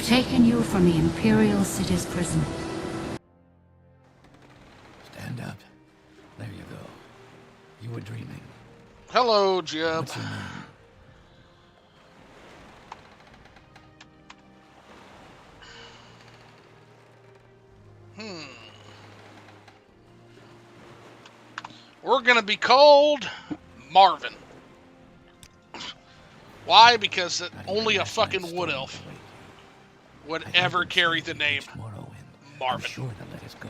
taken you from the Imperial City's prison. Stand up. There you go. You were dreaming. Hello, Jeb. What's your name? We're gonna be called Marvin. Why? Because only a fucking wood elf would ever carry the name Morrowind. Marvin. I'm sure they'll let us go.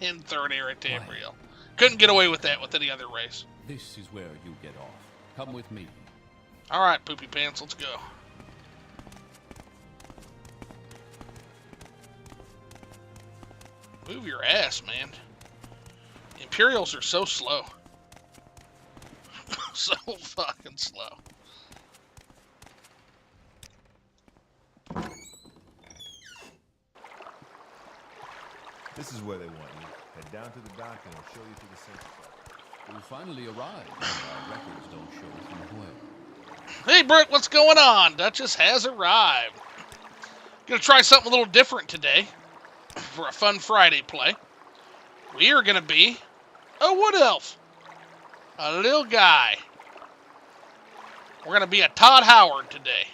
In Third Era Tamriel. Couldn't get away with that with any other race. This is where you get off. Come with me. Alright, Poopy Pants, let's go. Move your ass, man. Imperials are so slow. So fucking slow. This is where they want you. Head down to the dock and I'll show you to the census office. We finally arrived. Our records don't show us from where. Hey, Brooke, what's going on? Duchess has arrived. Gonna try something a little different today for a fun Friday play. We are gonna be a wood elf. A little guy. We're gonna be a Todd Howard today.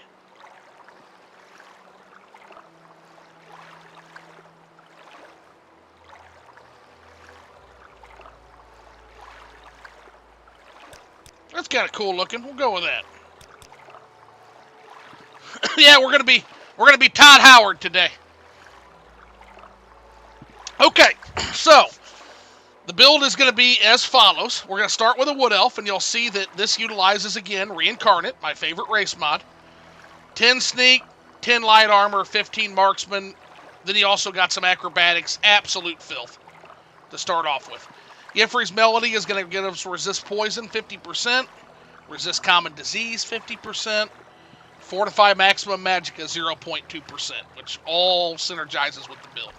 That's kind of cool looking. We'll go with that. Yeah, we're gonna be Todd Howard today. Okay, so the build is going to be as follows. We're going to start with a wood elf, and you'll see that this utilizes again Reincarnate, my favorite race mod. 10 sneak, 10 light armor, 15 marksman. Then you also got some acrobatics, absolute filth to start off with. Yeffrey's Melody is going to get us resist poison 50%, resist common disease 50%, fortify maximum magicka 0.2%, which all synergizes with the build.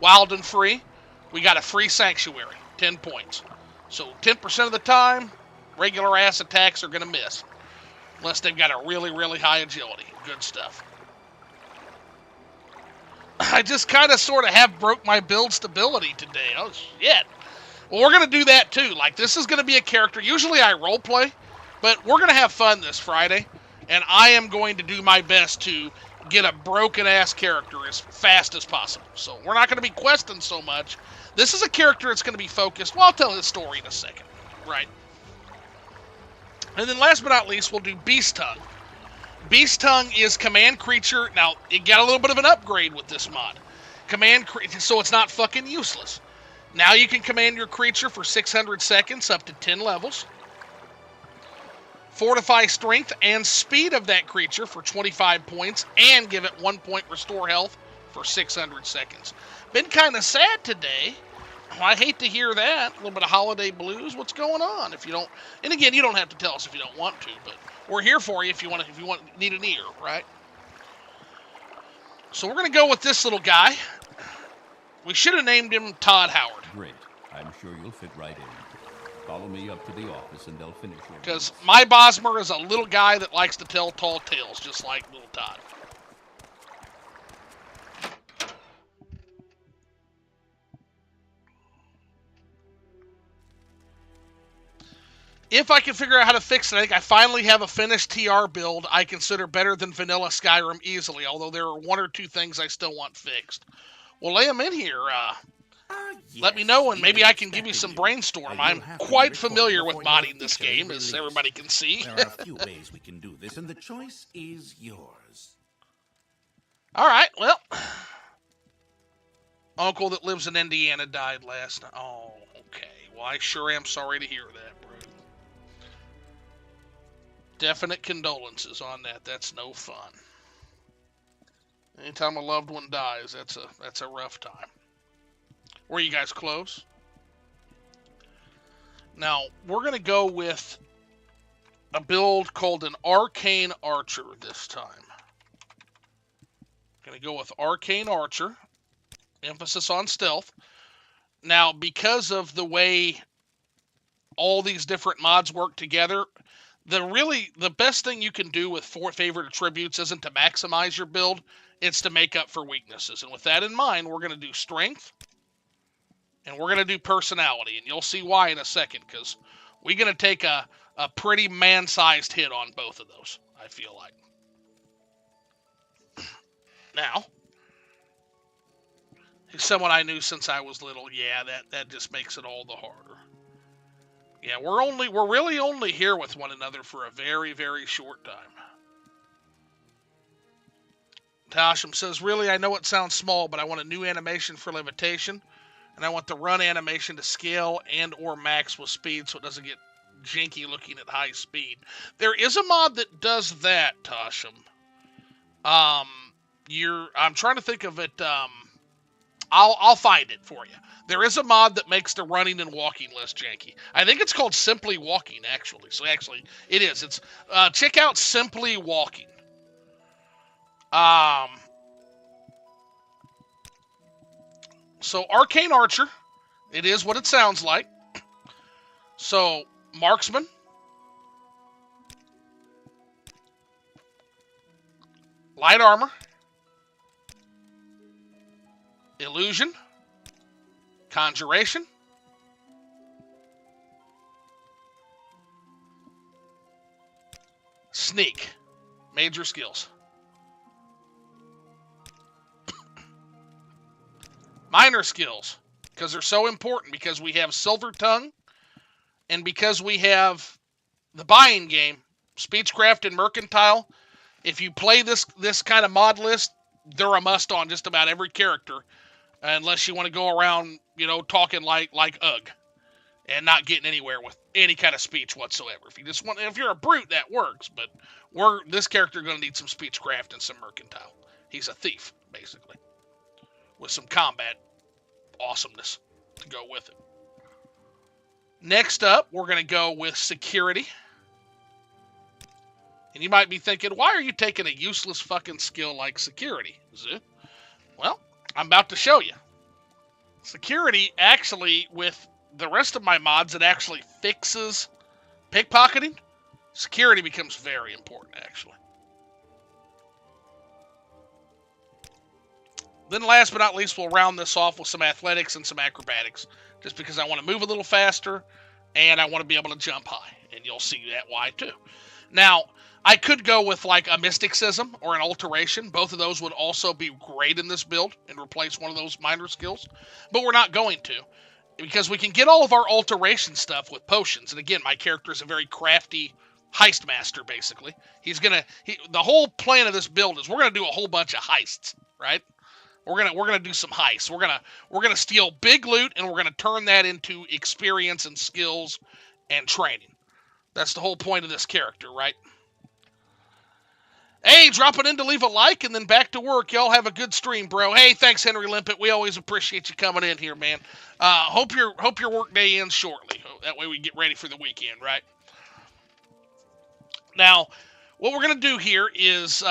Wild and free, we got a free sanctuary, 10 points. So 10% of the time, regular ass attacks are going to miss, unless they've got a really, really high agility. Good stuff. I just kind of sort of have broke my build stability today. Oh, shit. Well, we're going to do that too. Like, this is going to be a character. Usually I roleplay, but we're going to have fun this Friday, and I am going to do my best to get a broken-ass character as fast as possible. So we're not going to be questing so much. This is a character that's going to be focused. Well, I'll tell his story in a second. Right. And then last but not least, we'll do Beast Tongue. Beast Tongue is command creature. Now, it got a little bit of an upgrade with this mod. So it's not fucking useless. Now you can command your creature for 600 seconds up to 10 levels. Fortify strength and speed of that creature for 25 points and give it 1 point restore health for 600 seconds. Been kind of sad today. I hate to hear that. A little bit of holiday blues. What's going on? If you don't, and again, you don't have to tell us if you don't want to, but we're here for you if you want. If you need an ear, right? So we're gonna go with this little guy. We should have named him Todd Howard. Great. I'm sure you'll fit right in. Follow me up to the office and they'll finish your Because my Bosmer is a little guy that likes to tell tall tales, just like little Todd. If I can figure out how to fix it, I think I finally have a finished TR build I consider better than vanilla Skyrim easily, although there are one or two things I still want fixed. Well, lay them in here. Let me know, and maybe I can give you some brainstorm. I'm quite familiar with modding this game, as everybody can see. There are a few ways we can do this, and the choice is yours. All right, well. Uncle that lives in Indiana died last night. Oh, okay. Well, I sure am sorry to hear that, bro. Definite condolences on that. That's no fun. Anytime a loved one dies, that's a rough time. Were you guys close? Now, we're going to go with a build called an Arcane Archer this time. Going to go with Arcane Archer. Emphasis on stealth. Now, because of the way all these different mods work together, the best thing you can do with 4 favorite attributes isn't to maximize your build, it's to make up for weaknesses. And with that in mind, we're going to do strength, and we're going to do personality, and you'll see why in a second, because we're going to take a pretty man-sized hit on both of those, I feel like. Now, someone I knew since I was little, yeah, that just makes it all the harder. Yeah, we're really only here with one another for a very, very short time. Tasham says, really, I know it sounds small, but I want a new animation for levitation, and I want the run animation to scale and or max with speed so it doesn't get janky looking at high speed. There is a mod that does that, Tasham. I'm trying to think of it. I'll find it for you. There is a mod that makes the running and walking less janky. I think it's called Simply Walking, actually. So actually, it is. It's check out Simply Walking. So Arcane Archer, it is what it sounds like. So Marksman, Light Armor, Illusion, Conjuration, Sneak, major skills. Minor skills, because they're so important, because we have Silver Tongue, and because we have the buying game, Speechcraft and Mercantile. If you play this kind of mod list, they're a must on just about every character, unless you want to go around, talking like Ugg, and not getting anywhere with any kind of speech whatsoever. If you're a brute, that works, but this character going to need some Speechcraft and some Mercantile. He's a thief, basically, with some combat awesomeness to go with it. Next up, we're going to go with Security. And you might be thinking, why are you taking a useless fucking skill like Security? Well, I'm about to show you. Security, actually, with the rest of my mods, it actually fixes pickpocketing. Security becomes very important, actually. Then last but not least, we'll round this off with some athletics and some acrobatics, just because I want to move a little faster and I want to be able to jump high, and you'll see that why too. Now, I could go with like a mysticism or an alteration. Both of those would also be great in this build and replace one of those minor skills, but we're not going to, because we can get all of our alteration stuff with potions. And again, my character is a very crafty heist master, basically. The whole plan of this build is we're gonna do a whole bunch of heists, right? We're gonna do some heists. We're gonna steal big loot, and we're gonna turn that into experience and skills and training. That's the whole point of this character, right? Hey, dropping in to leave a like and then back to work. Y'all have a good stream, bro. Hey, thanks, Henry Limpet. We always appreciate you coming in here, man. Hope your work day ends shortly. That way we get ready for the weekend, right? Now, what we're gonna do here is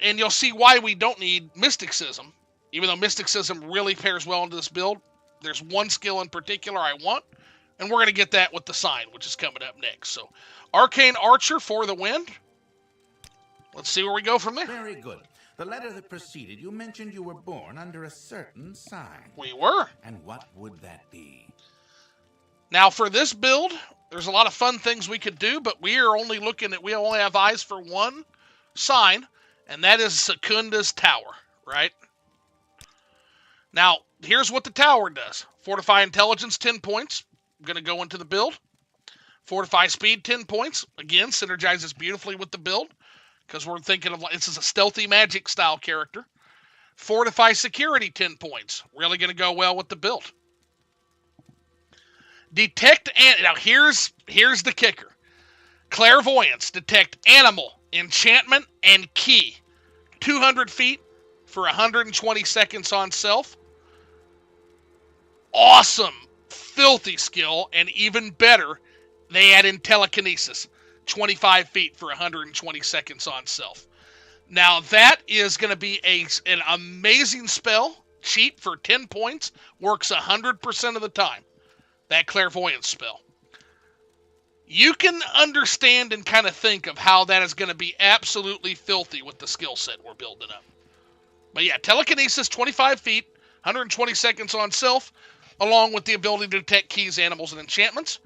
and you'll see why we don't need mysticism. Even though mysticism really pairs well into this build, there's one skill in particular I want, and we're going to get that with the sign, which is coming up next. So, Arcane Archer for the win. Let's see where we go from there. Very good. The letter that preceded, you mentioned you were born under a certain sign. We were. And what would that be? Now, for this build, there's a lot of fun things we could do, but we only have eyes for one sign, and that is Secunda's Tower, right? Now, here's what the tower does. Fortify Intelligence, 10 points. I'm going to go into the build. Fortify Speed, 10 points. Again, synergizes beautifully with the build, because we're thinking of, this is a stealthy magic style character. Fortify Security, 10 points. Really going to go well with the build. Now, here's the kicker. Clairvoyance, detect animal, enchantment, and key. 200 feet for 120 seconds on self. Awesome, filthy skill, and even better, they add in telekinesis, 25 feet for 120 seconds on self. Now that is going to be an amazing spell, cheap for 10 points, works 100% of the time, that clairvoyance spell. You can understand and kind of think of how that is going to be absolutely filthy with the skill set we're building up. But yeah, telekinesis, 25 feet, 120 seconds on self, along with the ability to detect keys, animals, and enchantments.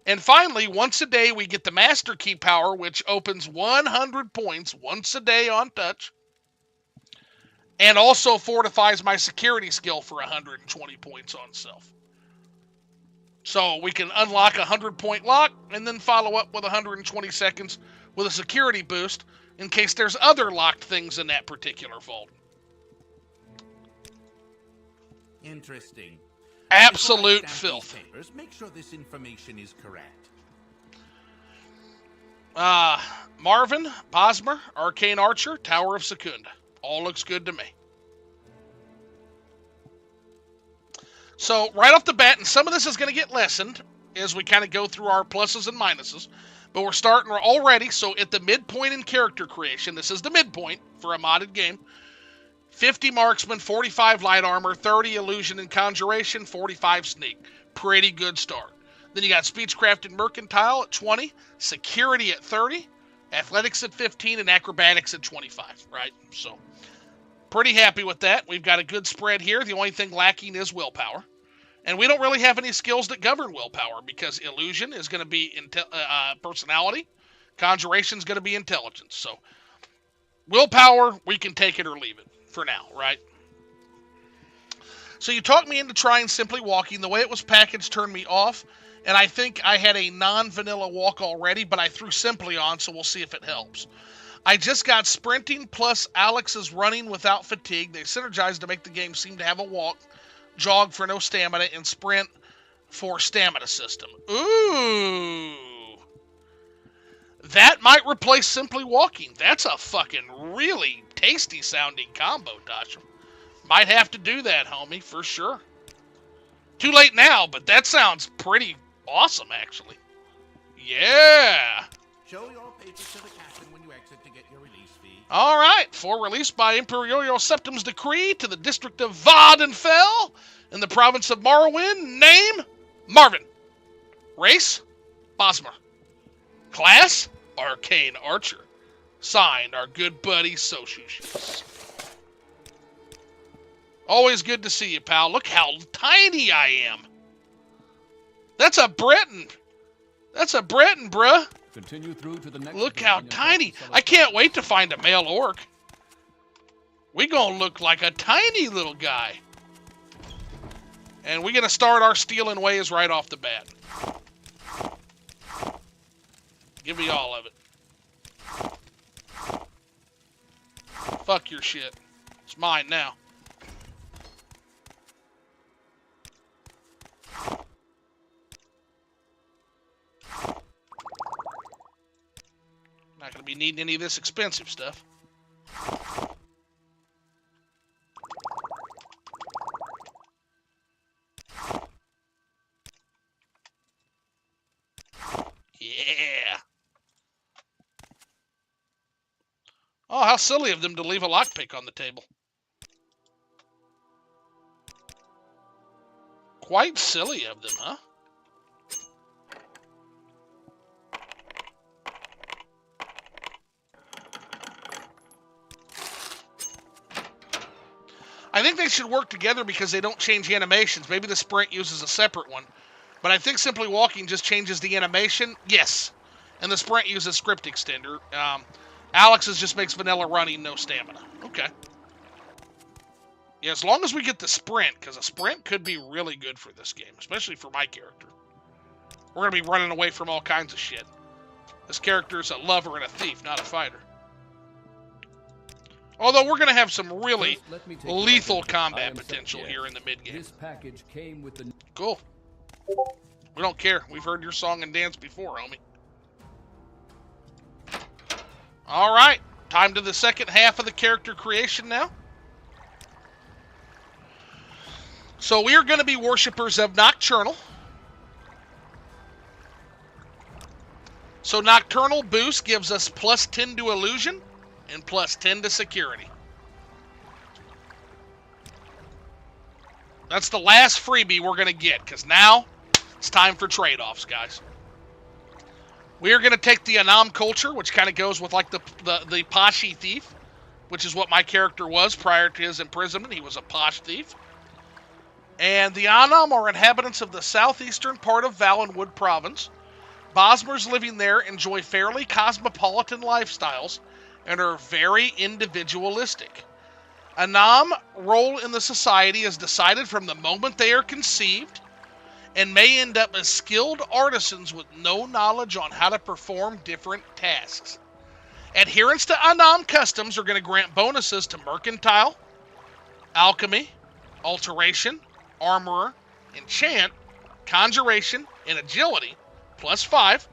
And finally, once a day, we get the Master Key power, which opens 100 points once a day on touch, and also fortifies my security skill for 120 points on self. So we can unlock a 100-point lock and then follow up with 120 seconds with a security boost in case there's other locked things in that particular vault. Interesting. Absolute Before I stamp filth. these papers, make sure this information is correct. Marvin, Bosmer, Arcane Archer, Tower of Secunda. All looks good to me. So, right off the bat, and some of this is going to get lessened as we kind of go through our pluses and minuses, but we're starting already, so at the midpoint in character creation, this is the midpoint for a modded game, 50 marksman, 45 light armor, 30 illusion and conjuration, 45 sneak. Pretty good start. Then you got speechcraft and mercantile at 20, security at 30, athletics at 15, and acrobatics at 25, right? So, pretty happy with that. We've got a good spread here. The only thing lacking is willpower. And we don't really have any skills that govern willpower because illusion is going to be personality. Conjuration is going to be intelligence. So willpower, we can take it or leave it for now, right? So you talked me into trying Simply Walking. The way it was packaged turned me off. And I think I had a non-vanilla walk already, but I threw Simply on, so we'll see if it helps. I just got sprinting plus Alex's running without fatigue. They synergized to make the game seem to have a walk, jog for no stamina, and sprint for stamina system. Ooh. That might replace Simply Walking. That's a fucking really tasty sounding combo, Tasha. Might have to do that, homie, for sure. Too late now, but that sounds pretty awesome, actually. Yeah. Show your papers to the captain when you exit to get your release fee. All right, for release by Imperial Septum's decree to the district of Vadenfell in the province of Morrowind. Name, Marvin. Race, Bosmer. Class, Arcane Archer. Signed, our good buddy Soshushu. Always good to see you, pal. Look how tiny I am. That's a Breton. That's a Breton, bruh. Continue through to the next. Look how tiny. I can't wait to find a male orc. We gonna look like a tiny little guy. And we're gonna start our stealing ways right off the bat. Give me all of it. Fuck your shit. It's mine now. Not going to be needing any of this expensive stuff. Yeah. Oh, how silly of them to leave a lockpick on the table. Quite silly of them, huh? I think they should work together because they don't change animations. Maybe the sprint uses a separate one. But I think Simply Walking just changes the animation. Yes. And the sprint uses script extender. Alex's just makes vanilla running, no stamina. Okay. Yeah, as long as we get the sprint, because a sprint could be really good for this game, especially for my character. We're going to be running away from all kinds of shit. This character is a lover and a thief, not a fighter. Although we're going to have some really lethal combat potential here in the mid-game. This package came with the... Cool. We don't care. We've heard your song and dance before, homie. All right. Time to the second half of the character creation now. So we are going to be worshippers of Nocturnal. So Nocturnal Boost gives us plus 10 to illusion and plus 10 to security. That's the last freebie we're going to get, because now it's time for trade-offs, guys. We are going to take the Anam culture, which kind of goes with like the Pashi thief, which is what my character was prior to his imprisonment. He was a Posh thief. And the Anam are inhabitants of the southeastern part of Valenwood province. Bosmers living there enjoy fairly cosmopolitan lifestyles and are very individualistic. Anam role in the society is decided from the moment they are conceived and may end up as skilled artisans with no knowledge on how to perform different tasks. Adherents to Anam customs are going to grant bonuses to mercantile, alchemy, alteration, armorer, enchant, conjuration, and agility, +5,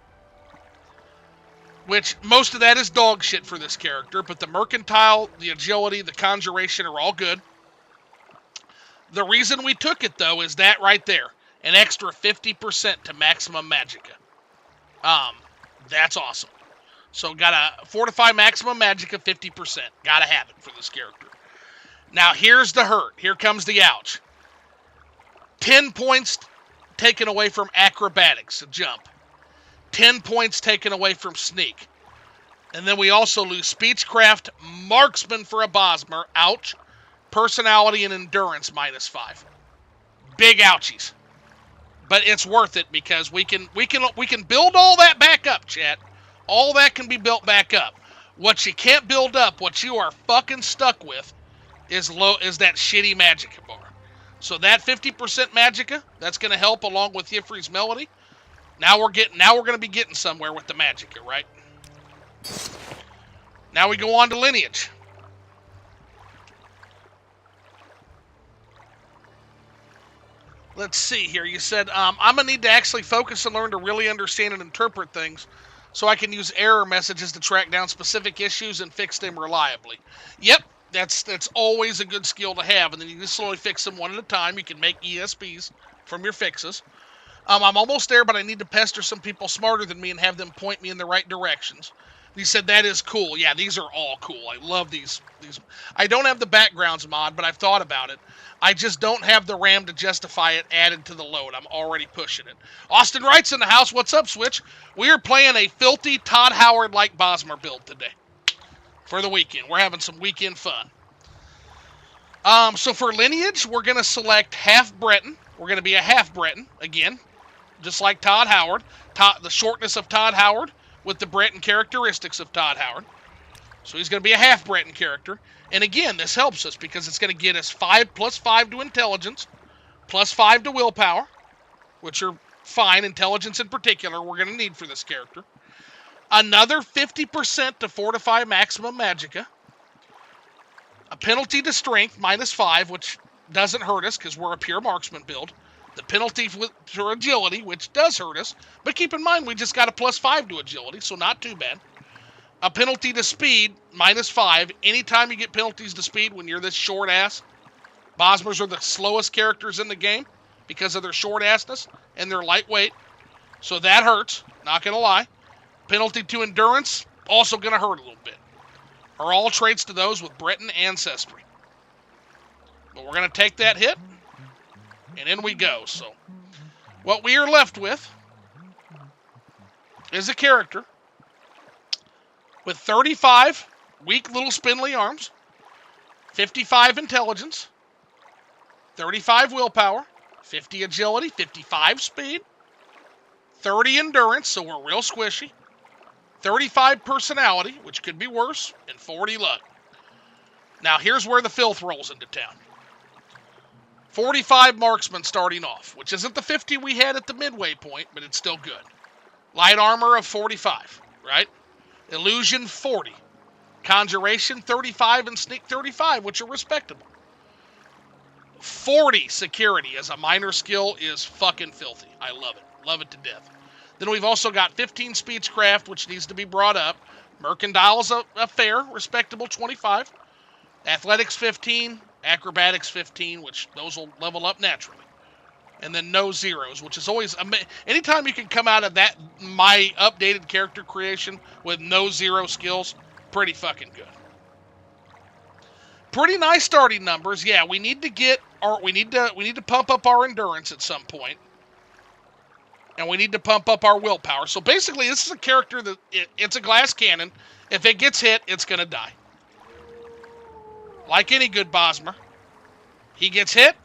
which most of that is dog shit for this character, but the mercantile, the agility, the conjuration are all good. The reason we took it, though, is that right there. An extra 50% to maximum magicka. That's awesome. So got a fortify maximum magicka 50%. Gotta have it for this character. Now here's the hurt. Here comes the ouch. 10 points taken away from acrobatics, a jump. 10 points taken away from sneak. And then we also lose speechcraft, marksman for a Bosmer, ouch. Personality and endurance -5. Big ouchies. But it's worth it because we can build all that back up, chat. All that can be built back up. What you can't build up, what you are fucking stuck with, is that shitty magicka bar. So that 50% magicka, that's going to help along with Y'ffre's melody. Now we're going to be getting somewhere with the magicka, right? Now we go on to lineage. Let's see here. You said, I'm going to need to actually focus and learn to really understand and interpret things so I can use error messages to track down specific issues and fix them reliably. Yep, that's always a good skill to have, and then you just slowly fix them one at a time. You can make ESPs from your fixes. I'm almost there, but I need to pester some people smarter than me and have them point me in the right directions. He said, that is cool. Yeah, these are all cool. I love these. I don't have the backgrounds mod, but I've thought about it. I just don't have the RAM to justify it added to the load. I'm already pushing it. Austin Wright's in the house. What's up, Switch? We are playing a filthy Todd Howard-like Bosmer build today for the weekend. We're having some weekend fun. So for lineage, we're going to select half Breton. We're going to be a half Breton, again, just like Todd Howard. The shortness of Todd Howard with the Breton characteristics of Todd Howard. So he's going to be a half Breton character. And again, this helps us because it's going to get us 5 + 5 to intelligence, +5 to willpower, which are fine. Intelligence in particular, we're going to need for this character. Another 50% to fortify maximum magicka. A penalty to strength, -5, which doesn't hurt us because we're a pure marksman build. The penalty for agility, which does hurt us. But keep in mind, we just got a +5 to agility, so not too bad. A penalty to speed, -5. Anytime you get penalties to speed when you're this short ass, Bosmers are the slowest characters in the game because of their short assness and their lightweight. So that hurts, not going to lie. Penalty to endurance, also going to hurt a little bit. Are all traits to those with Breton ancestry. But we're going to take that hit, and in we go. So what we are left with is a character with 35 weak little spindly arms, 55 intelligence, 35 willpower, 50 agility, 55 speed, 30 endurance, so we're real squishy, 35 personality, which could be worse, and 40 luck. Now here's where the filth rolls into town. 45 marksman starting off, which isn't the 50 we had at the midway point, but it's still good. Light armor of 45, right? Illusion 40. Conjuration 35 and sneak 35, which are respectable. 40 security as a minor skill is fucking filthy. I love it. Love it to death. Then we've also got 15 speechcraft, which needs to be brought up. Mercantile's a fair, respectable 25. Athletics 15. Acrobatics 15, which those will level up naturally. And then no zeros, which is always... anytime you can come out of that, my updated character creation with no zero skills, pretty fucking good. Pretty nice starting numbers. Yeah, we need to get... we need to pump up our endurance at some point. And we need to pump up our willpower. So basically, this is a character that it's a glass cannon. If it gets hit, it's going to die. Like any good Bosmer. He gets hit,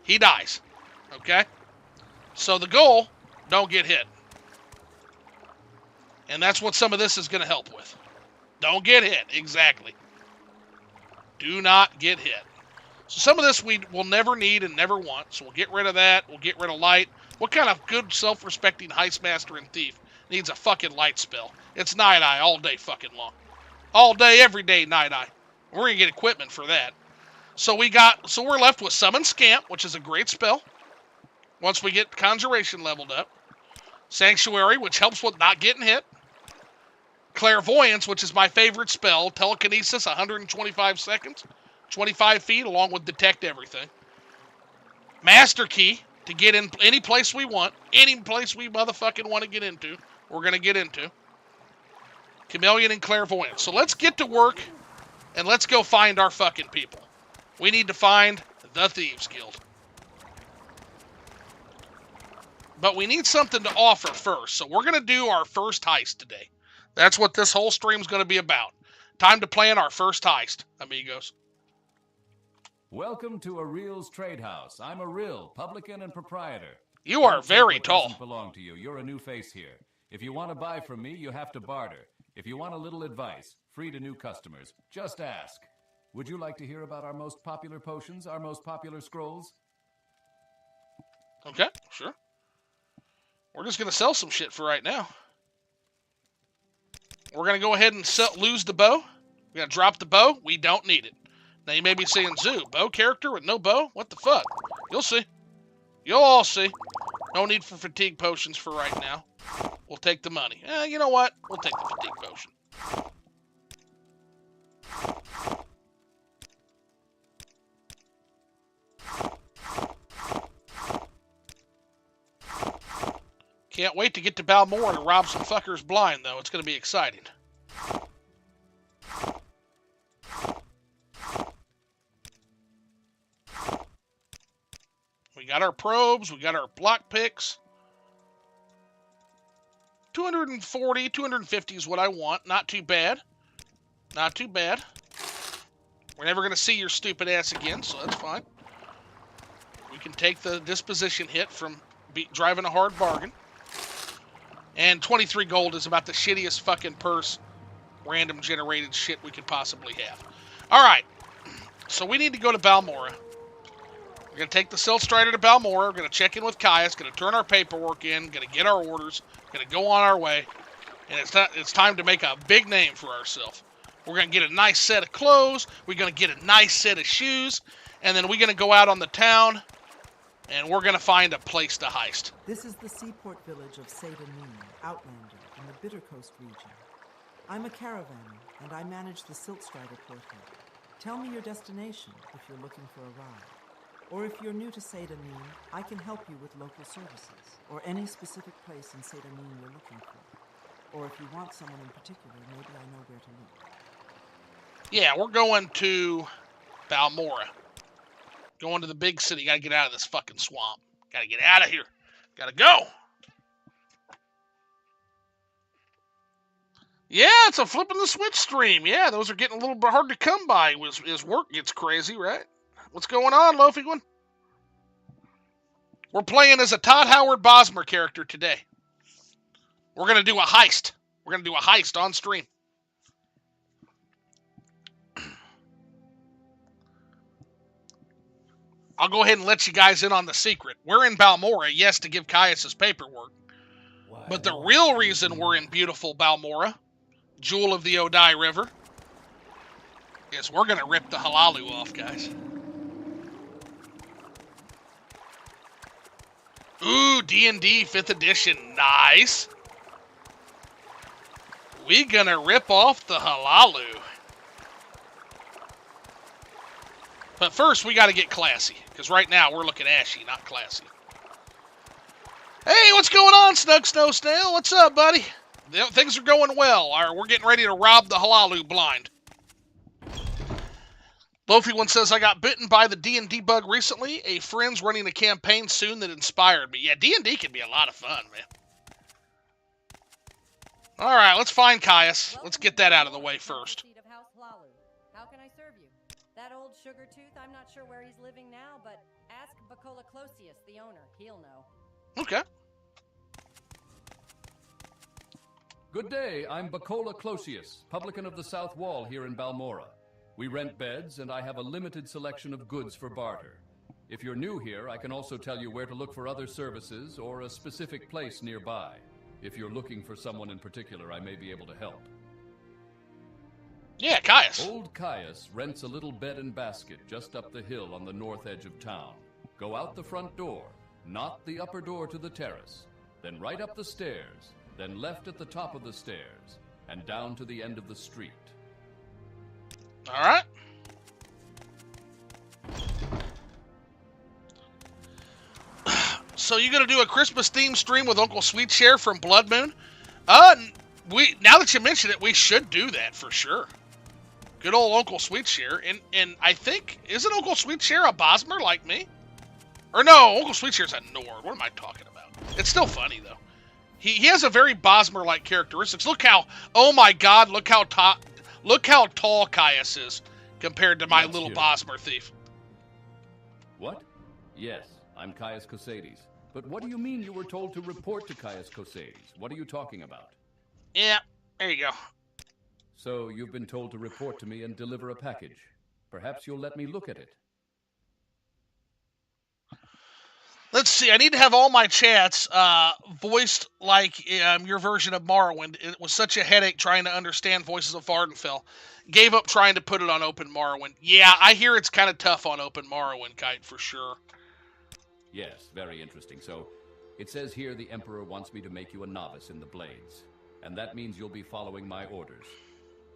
he dies. Okay? So the goal, don't get hit. And that's what some of this is going to help with. Don't get hit. Exactly. Do not get hit. So some of this we will never need and never want. So we'll get rid of that. We'll get rid of light. What kind of good, self-respecting heist master and thief needs a fucking light spell? It's Night Eye all day fucking long. All day, every day, Night Eye. We're going to get equipment for that. So we're left with Summon Scamp, which is a great spell. Once we get Conjuration leveled up. Sanctuary, which helps with not getting hit. Clairvoyance, which is my favorite spell. Telekinesis, 125 seconds. 25 feet, along with Detect Everything. Master Key, to get in any place we want. Any place we motherfucking want to get into. We're going to get into. Chameleon and Clairvoyance. So let's get to work, and let's go find our fucking people. We need to find the Thieves Guild. But we need something to offer first. So we're going to do our first heist today. That's what this whole stream's going to be about. Time to plan our first heist, amigos. Welcome to Aril's Trade House. I'm Aril, publican and proprietor. You are very tall. Doesn't belong to you. You're a new face here. If you want to buy from me, you have to barter. If you want a little advice, free to new customers, just ask. Would you like to hear about our most popular potions, our most popular scrolls? Okay, sure. We're just going to sell some shit for right now. We're going to go ahead and lose the bow. We're going to drop the bow. We don't need it. Now you may be saying, Zoo, bow character with no bow? What the fuck? You'll see. You'll all see. No need for fatigue potions for right now. We'll take the money. You know what? We'll take the fatigue potion. Can't wait to get to Balmora to rob some fuckers blind, though. It's going to be exciting. We got our probes. We got our block picks. 240, 250 is what I want. Not too bad. Not too bad. We're never going to see your stupid ass again, so that's fine. We can take the disposition hit from driving a hard bargain. And 23 gold is about the shittiest fucking purse, random generated shit we could possibly have. Alright, so we need to go to Balmora. We're going to take the Silt Strider to Balmora. We're going to check in with Caius. Going to turn our paperwork in. Going to get our orders. Going to go on our way. And it's time to make a big name for ourselves. We're going to get a nice set of clothes. We're going to get a nice set of shoes. And then we're going to go out on the town. And we're going to find a place to heist. This is the seaport village of Seyda-Nin, Outlander, in the Bitter Coast region. I'm a caravaner, and I manage the Silt Strider porthead. Tell me your destination if you're looking for a ride. Or if you're new to Seyda-Nin, I can help you with local services, or any specific place in Seyda-Nin you're looking for. Or if you want someone in particular, maybe I know where to look. Yeah, we're going to Balmora. Going to the big city. Gotta get out of this fucking swamp. Gotta get out of here. Gotta go. Yeah, it's a Flipping the Switch stream. Yeah, those are getting a little bit hard to come by as work gets crazy, right? What's going on, Loafy one? We're playing as a Todd Howard Bosmer character today. We're going to do a heist. We're going to do a heist on stream. I'll go ahead and let you guys in on the secret. We're in Balmora, yes, to give Caius his paperwork. But the real reason we're in beautiful Balmora, Jewel of the Odai River, is we're going to rip the Halalu off, guys. Ooh, D&D 5th edition. Nice. We going to rip off the Halalu. But first, we got to get classy. Because right now, we're looking ashy, not classy. Hey, what's going on, Snug Snow Snail? What's up, buddy? Things are going well. We're getting ready to rob the Halalu blind. Lofi one says, I got bitten by the D&D bug recently. A friend's running a campaign soon that inspired me. Yeah, D&D can be a lot of fun, man. All right, let's find Caius. Let's get that out of the way first. How can I serve you? That old sugar tooth, I'm not sure where he's living now, but ask Bacola Closius, the owner. He'll know. Okay. Good day, I'm Bacola Closius, publican of the South Wall here in Balmora. We rent beds, and I have a limited selection of goods for barter. If you're new here, I can also tell you where to look for other services or a specific place nearby. If you're looking for someone in particular, I may be able to help. Yeah, Caius. Old Caius rents a little bed and basket just up the hill on the north edge of town. Go out the front door, not the upper door to the terrace, then right up the stairs, then left at the top of the stairs, and down to the end of the street. All right. So you gonna do a Christmas theme stream with Uncle Sweetshare from Blood Moon? Now that you mention it, we should do that for sure. Good old Uncle Sweetshare, and I think isn't Uncle Sweetshare a Bosmer like me? Or no, Uncle Sweetshare's a Nord. What am I talking about? It's still funny though. He has a very Bosmer-like characteristics. Look how, oh my God, look how tall Caius is compared to my little Bosmer thief. What? Yes, I'm Caius Cosades. But what do you mean you were told to report to Caius Cosades? What are you talking about? Yeah, there you go. So you've been told to report to me and deliver a package. Perhaps you'll let me look at it. Let's see. I need to have all my chats voiced like your version of Morrowind. It was such a headache trying to understand Voices of Vardenfell. Gave up trying to put it on Open Morrowind. Yeah, I hear it's kind of tough on Open Morrowind, Kite, for sure. Yes, very interesting. So, it says here the Emperor wants me to make you a novice in the Blades. And that means you'll be following my orders.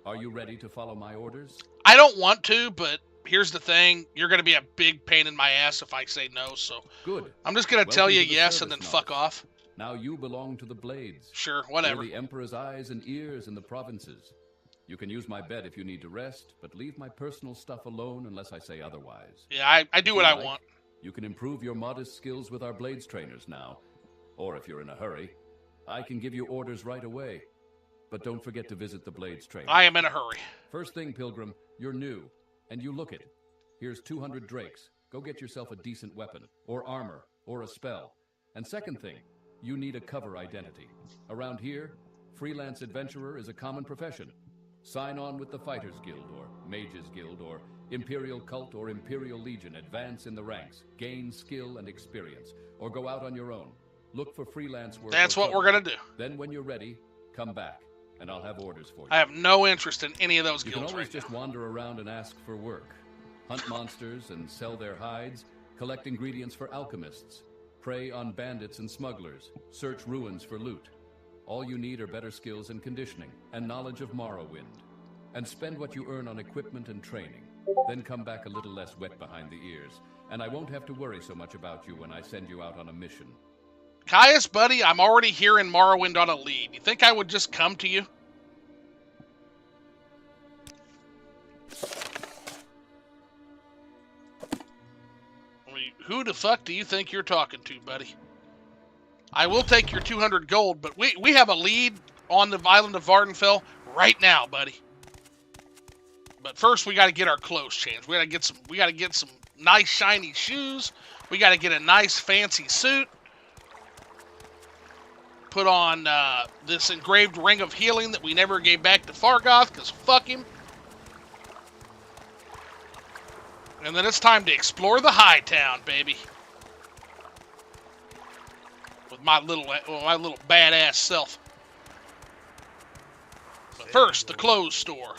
Are you ready to follow my orders? I don't want to, but here's the thing. You're going to be a big pain in my ass if I say no, so... Good. I'm just going to tell you yes and then fuck off. Now you belong to the Blades. Sure, whatever. You're the Emperor's eyes and ears in the provinces. You can use my bed if you need to rest, but leave my personal stuff alone unless I say otherwise. Yeah, I do what I want. You can improve your modest skills with our Blades trainers now. Or if you're in a hurry, I can give you orders right away. But don't forget to visit the Blades trainer. I am in a hurry. First thing, Pilgrim, you're new, and you look it. Here's 200 drakes. Go get yourself a decent weapon, or armor, or a spell. And second thing, you need a cover identity. Around here, freelance adventurer is a common profession. Sign on with the Fighters Guild, or Mages Guild, or Imperial Cult, or Imperial Legion. Advance in the ranks, gain skill and experience, or go out on your own. Look for freelance work. That's what we're going to do. Then when you're ready, come back, and I'll have orders for you. I have no interest in any of those guilds right now. You can always just wander around and ask for work. Hunt monsters and sell their hides, collect ingredients for alchemists, prey on bandits and smugglers, search ruins for loot. All you need are better skills and conditioning, and knowledge of Morrowind. And spend what you earn on equipment and training. Then come back a little less wet behind the ears, and I won't have to worry so much about you when I send you out on a mission. Caius, buddy, I'm already here in Morrowind on a lead. You think I would just come to you? I mean, who the fuck do you think you're talking to, buddy? I will take your 200 gold, but we have a lead on the island of Vardenfell right now, buddy. But first, we got to get our clothes changed. We got to get some nice shiny shoes. We got to get a nice fancy suit. Put on this engraved ring of healing that we never gave back to Fargoth, because fuck him. And then it's time to explore the High Town, baby. With my little badass self. But first, the clothes store.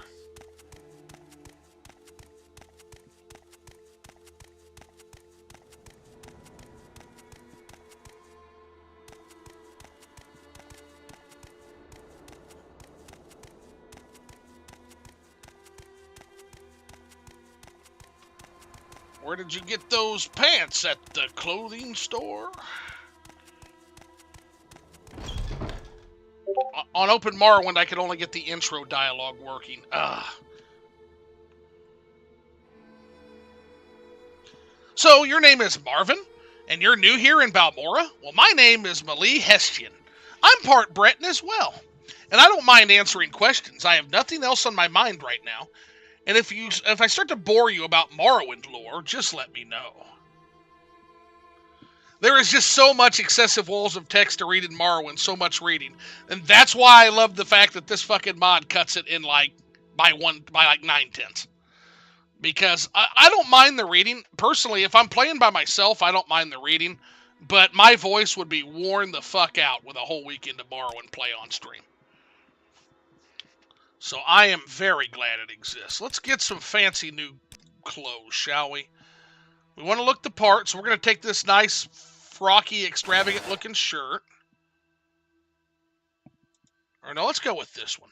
Where did you get those pants? At the clothing store? On Open Morrowind, I could only get the intro dialogue working. So, your name is Marvin, and you're new here in Balmora? Well, my name is Malie Hestian. I'm part Breton as well. And I don't mind answering questions. I have nothing else on my mind right now. And if I start to bore you about Morrowind lore, just let me know. There is just so much excessive walls of text to read in Morrowind, so much reading. And that's why I love the fact that this fucking mod cuts it in like by 9/10. Because I don't mind the reading. Personally, if I'm playing by myself, I don't mind the reading. But my voice would be worn the fuck out with a whole weekend of Morrowind play on stream. So I am very glad it exists. Let's get some fancy new clothes, shall we? We want to look the part, so we're going to take this nice, frocky, extravagant-looking shirt. Or no, let's go with this one.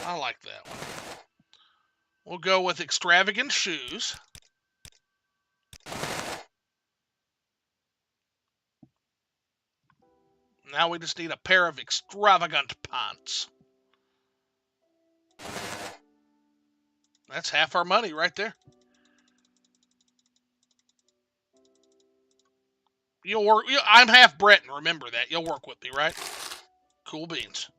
I like that one. We'll go with extravagant shoes. Now we just need a pair of extravagant pants. That's half our money right there. You'll work. I'm half Breton. Remember that. You'll work with me, right? Cool beans.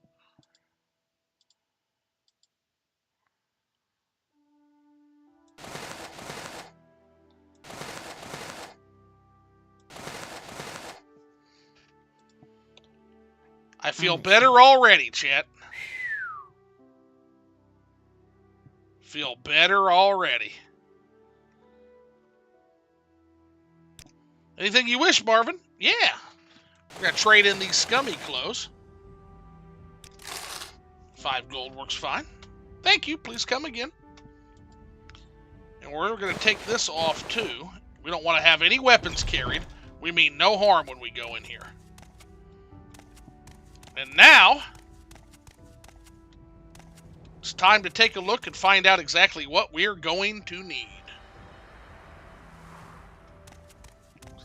I feel better already, chat. Feel better already. Anything you wish, Marvin? Yeah. We're going to trade in these scummy clothes. 5 gold works fine. Thank you. Please come again. And we're going to take this off, too. We don't want to have any weapons carried. We mean no harm when we go in here. And now, it's time to take a look and find out exactly what we're going to need.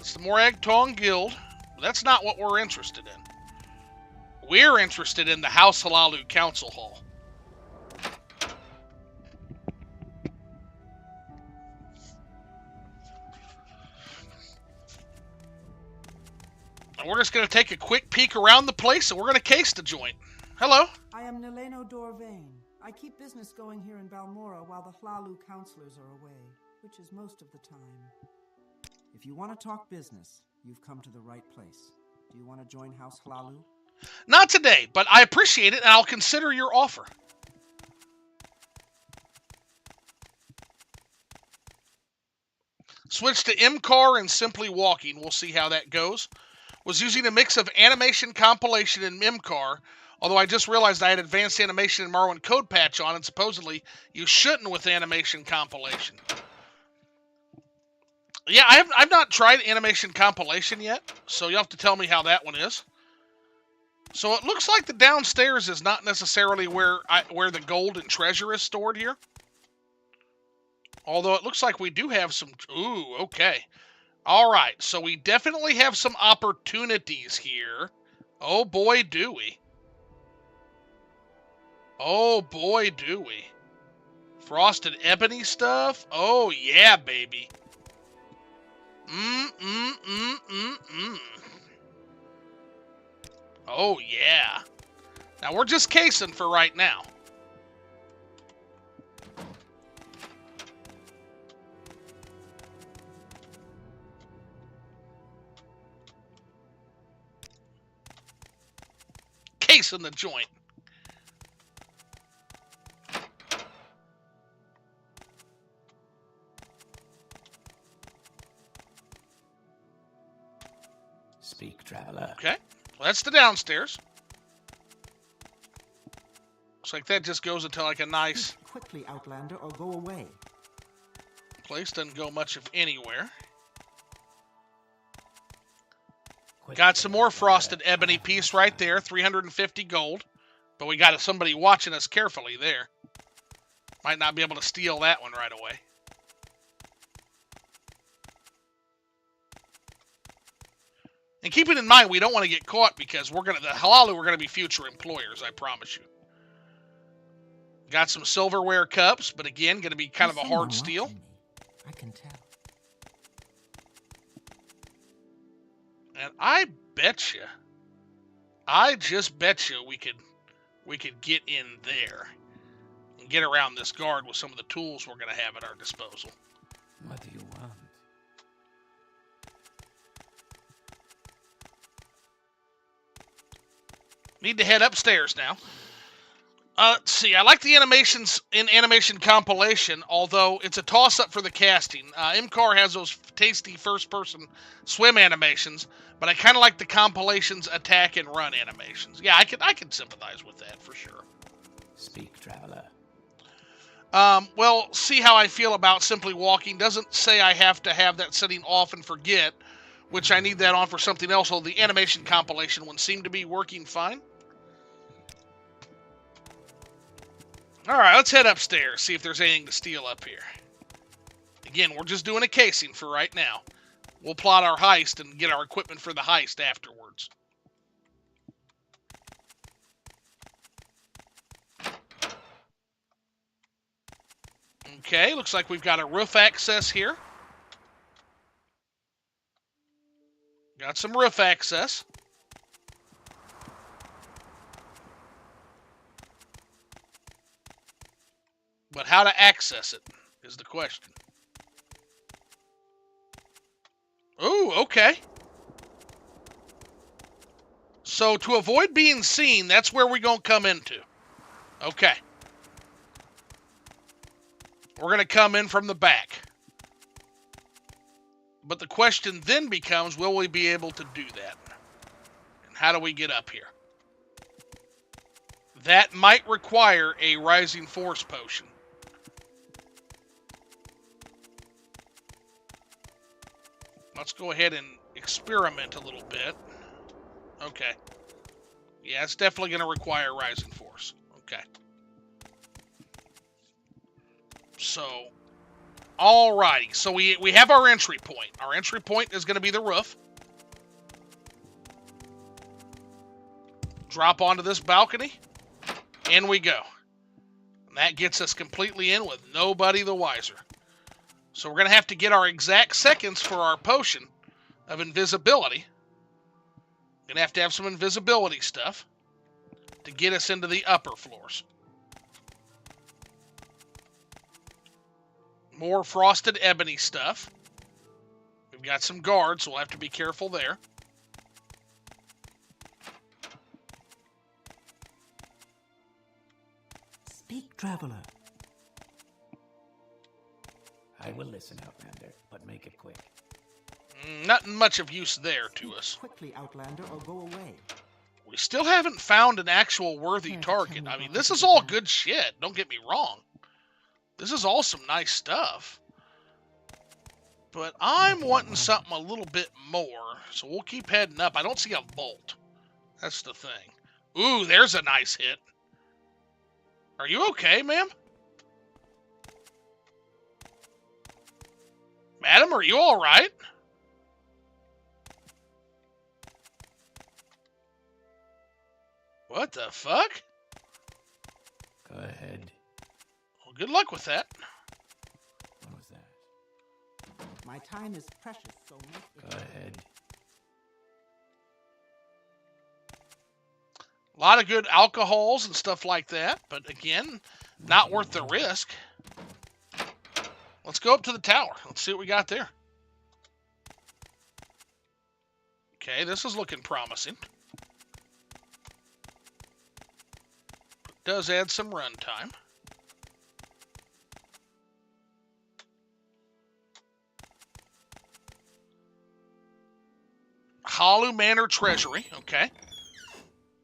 It's the Morag Tong Guild. But that's not what we're interested in. We're interested in the House Halalu Council Hall. And we're just going to take a quick peek around the place, and we're going to case the joint. Hello. I am Neleno Dorvain. I keep business going here in Balmora while the Hlalu counselors are away, which is most of the time. If you want to talk business, you've come to the right place. Do you want to join House Hlalu? Not today, but I appreciate it, and I'll consider your offer. Switch to MCAR and Simply Walking. We'll see how that goes. Was using a mix of animation compilation and MCAR, although I just realized I had advanced animation and Morrowind code patch on, and supposedly you shouldn't with animation compilation. Yeah, I've not tried animation compilation yet, so you'll have to tell me how that one is. So it looks like the downstairs is not necessarily where the gold and treasure is stored here. Although it looks like we do have some... Ooh, okay. All right, so we definitely have some opportunities here. Oh boy, do we. Oh boy, do we. Frosted ebony stuff? Oh yeah, baby. Oh yeah. Now we're just casing for right now. Casing the joint. Speak, traveler. Okay. Well, that's the downstairs. Looks like that just goes into like a nice... Speak quickly, Outlander, or go away. Place doesn't go much of anywhere. Quick, Got some more frosted ebony piece right there, 350 gold. But we got somebody watching us carefully there. Might not be able to steal that one right away. And keep it in mind, we don't want to get caught because the Halalu are gonna be future employers, I promise you. Got some silverware cups, but again, gonna be kind of a hard steal. I can tell. And I just bet you we could get in there and get around this guard with some of the tools we're going to have at our disposal. What do you want? Need to head upstairs now. Let's see. I like the animations in Animation Compilation, although it's a toss-up for the casting. MCAR has those tasty first-person swim animations, but I kind of like the compilation's attack and run animations. Yeah, I can sympathize with that for sure. Speak, traveler. Well, see how I feel about simply walking. Doesn't say I have to have that setting off and forget, which I need that on for something else, although the animation compilation one seemed to be working fine. Alright, let's head upstairs, see if there's anything to steal up here. Again, we're just doing a casing for right now. We'll plot our heist and get our equipment for the heist afterwards. Okay, looks like we've got a roof access here. Got some roof access. But how to access it is the question. Ooh, okay. So to avoid being seen, that's where we're going to come into. Okay. We're going to come in from the back. But the question then becomes, will we be able to do that? And how do we get up here? That might require a Rising Force potion. Let's go ahead and experiment a little bit. Okay. Yeah, it's definitely going to require Rising Force. Okay. So, alrighty. So we have our entry point. Our entry point is going to be the roof. Drop onto this balcony. In we go. And that gets us completely in with nobody the wiser. So we're going to have to get our exact seconds for our potion of invisibility. Going to have some invisibility stuff to get us into the upper floors. More frosted ebony stuff. We've got some guards, so we'll have to be careful there. Speak, traveler. I will listen, Outlander, but make it quick. Nothing much of use there to us. Quickly, Outlander, or go away. We still haven't found an actual worthy target. I mean, this is all good shit. Don't get me wrong. This is all some nice stuff. But I'm wanting something a little bit more, so we'll keep heading up. I don't see a vault. That's the thing. Ooh, there's a nice hit. Are you okay, ma'am? Madam, are you all right? What the fuck? Go ahead. Well, good luck with that. What was that? My time is precious, so Go ahead. A lot of good alcohols and stuff like that, but again, not worth the risk. Let's go up to the tower. Let's see what we got there. Okay, this is looking promising. It does add some run time. Hollow Manor Treasury. Okay.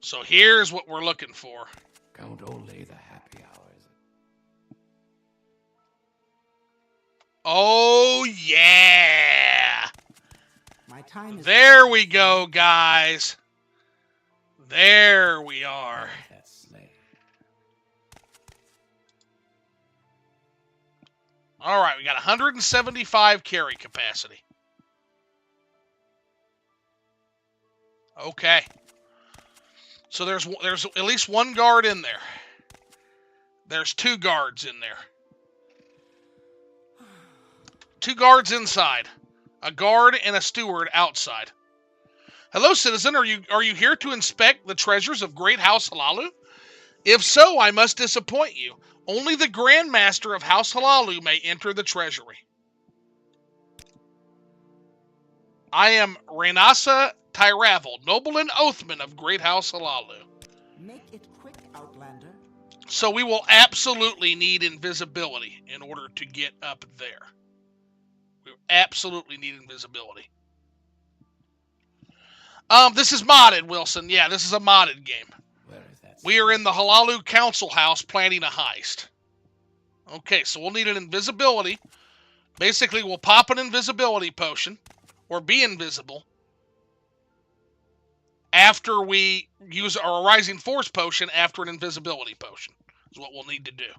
So here's what we're looking for. Count Ole the happy hours. Oh, yeah. my time is There we go, guys. There we are. That slave. All right, we got 175 carry capacity. Okay. So there's at least one guard in there. There's 2 guards in there. 2 guards inside. A guard and a steward outside. Hello, citizen. Are you here to inspect the treasures of Great House Halalu? If so, I must disappoint you. Only the Grand Master of House Halalu may enter the treasury. I am Renasa Tyravel, noble and oathman of Great House Halalu. Make it quick, Outlander. So we will absolutely need invisibility in order to get up there. We absolutely need invisibility. This is modded, Wilson. Yeah, this is a modded game. Where is that? We are in the Halalu Council House planning a heist. Okay, so we'll need an invisibility. Basically, we'll pop an invisibility potion, or be invisible, after we use our Rising Force potion after an invisibility potion, is what we'll need to do.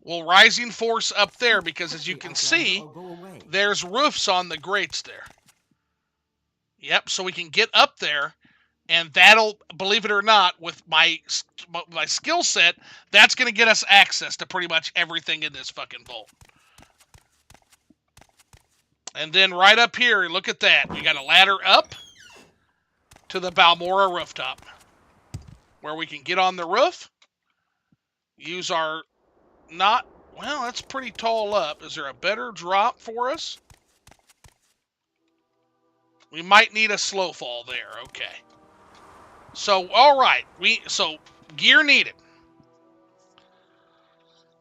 We'll Rising Force up there because, as you can see, there's roofs on the grates there. Yep, so we can get up there, and that'll, believe it or not, with my skill set, that's going to get us access to pretty much everything in this fucking vault. And then right up here, look at that. We got a ladder up to the Balmora rooftop, where we can get on the roof, use our well, that's pretty tall up. Is there a better drop for us? We might need a slow fall there. Okay. So, all right. So, gear needed.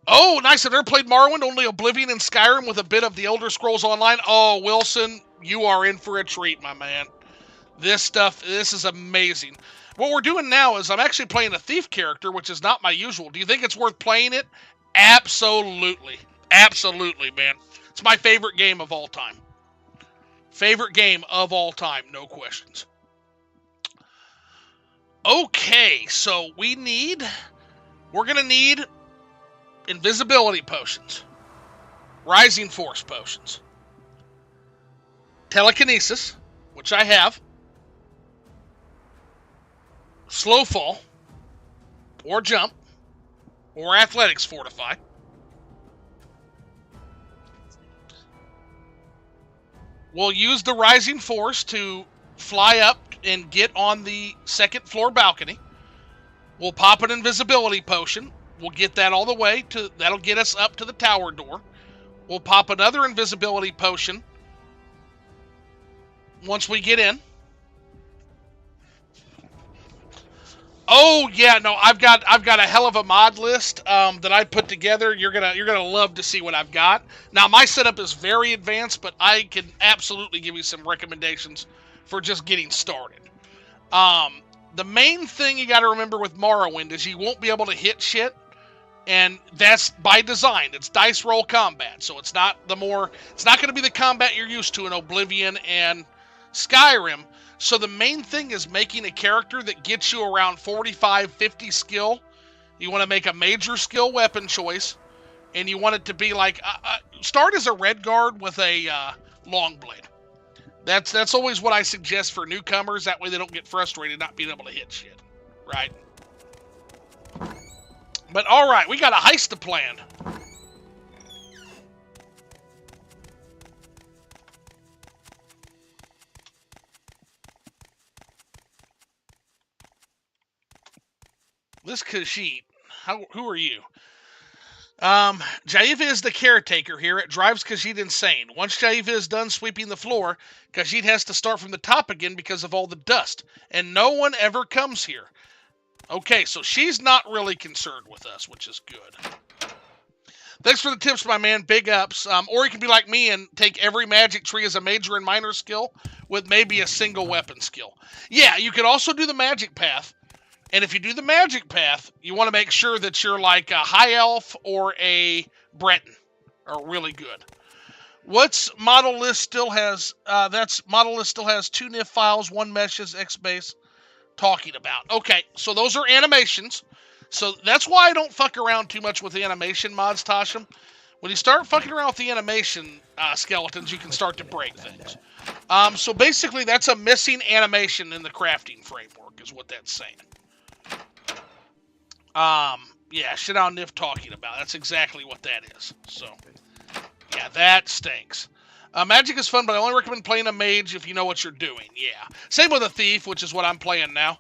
Oh, nice. I've never played Morrowind, only Oblivion and Skyrim with a bit of the Elder Scrolls Online. Oh, Wilson, you are in for a treat, my man. This is amazing. What we're doing now is I'm actually playing a thief character, which is not my usual. Do you think it's worth playing it? Absolutely. Absolutely, man. It's my favorite game of all time. Favorite game of all time, no questions. Okay, so we're going to need invisibility potions, Rising Force potions, telekinesis, which I have, slow fall, or jump, or athletics fortify. We'll use the Rising Force to fly up and get on the second floor balcony. We'll pop an invisibility potion. We'll get that all the way to, that'll get us up to the tower door. We'll pop another invisibility potion once we get in. Oh yeah, no, I've got a hell of a mod list that I put together. You're gonna love to see what I've got. Now my setup is very advanced, but I can absolutely give you some recommendations for just getting started. The main thing you got to remember with Morrowind is you won't be able to hit shit, and that's by design. It's dice roll combat, so it's not going to be the combat you're used to in Oblivion and Skyrim. So the main thing is making a character that gets you around 45, 50 skill. You want to make a major skill weapon choice, and you want it to be like, start as a red guard with a long blade. That's always what I suggest for newcomers. That way they don't get frustrated not being able to hit shit, right? But all right, we got a heist to plan. This Khajiit, who are you? Jaiva is the caretaker here. It drives Khajiit insane. Once Jaiva is done sweeping the floor, Khajiit has to start from the top again because of all the dust, and no one ever comes here. Okay, so she's not really concerned with us, which is good. Thanks for the tips, my man. Big ups. Or you can be like me and take every magic tree as a major and minor skill with maybe a single weapon skill. Yeah, you could also do the magic path. And if you do the magic path, you want to make sure that you're like a high elf or a Breton, are really good. What's model list still has? Model list still has 2 NIF files, 1 meshes, XBase. Talking about. Okay, so those are animations. So that's why I don't fuck around too much with the animation mods, Tasha. When you start fucking around with the animation skeletons, you can start to break things. So basically, that's a missing animation in the crafting framework, is what that's saying. Yeah, shit on Nif talking about. That's exactly what that is. So, yeah, that stinks. Magic is fun, but I only recommend playing a mage if you know what you're doing. Yeah. Same with a thief, which is what I'm playing now.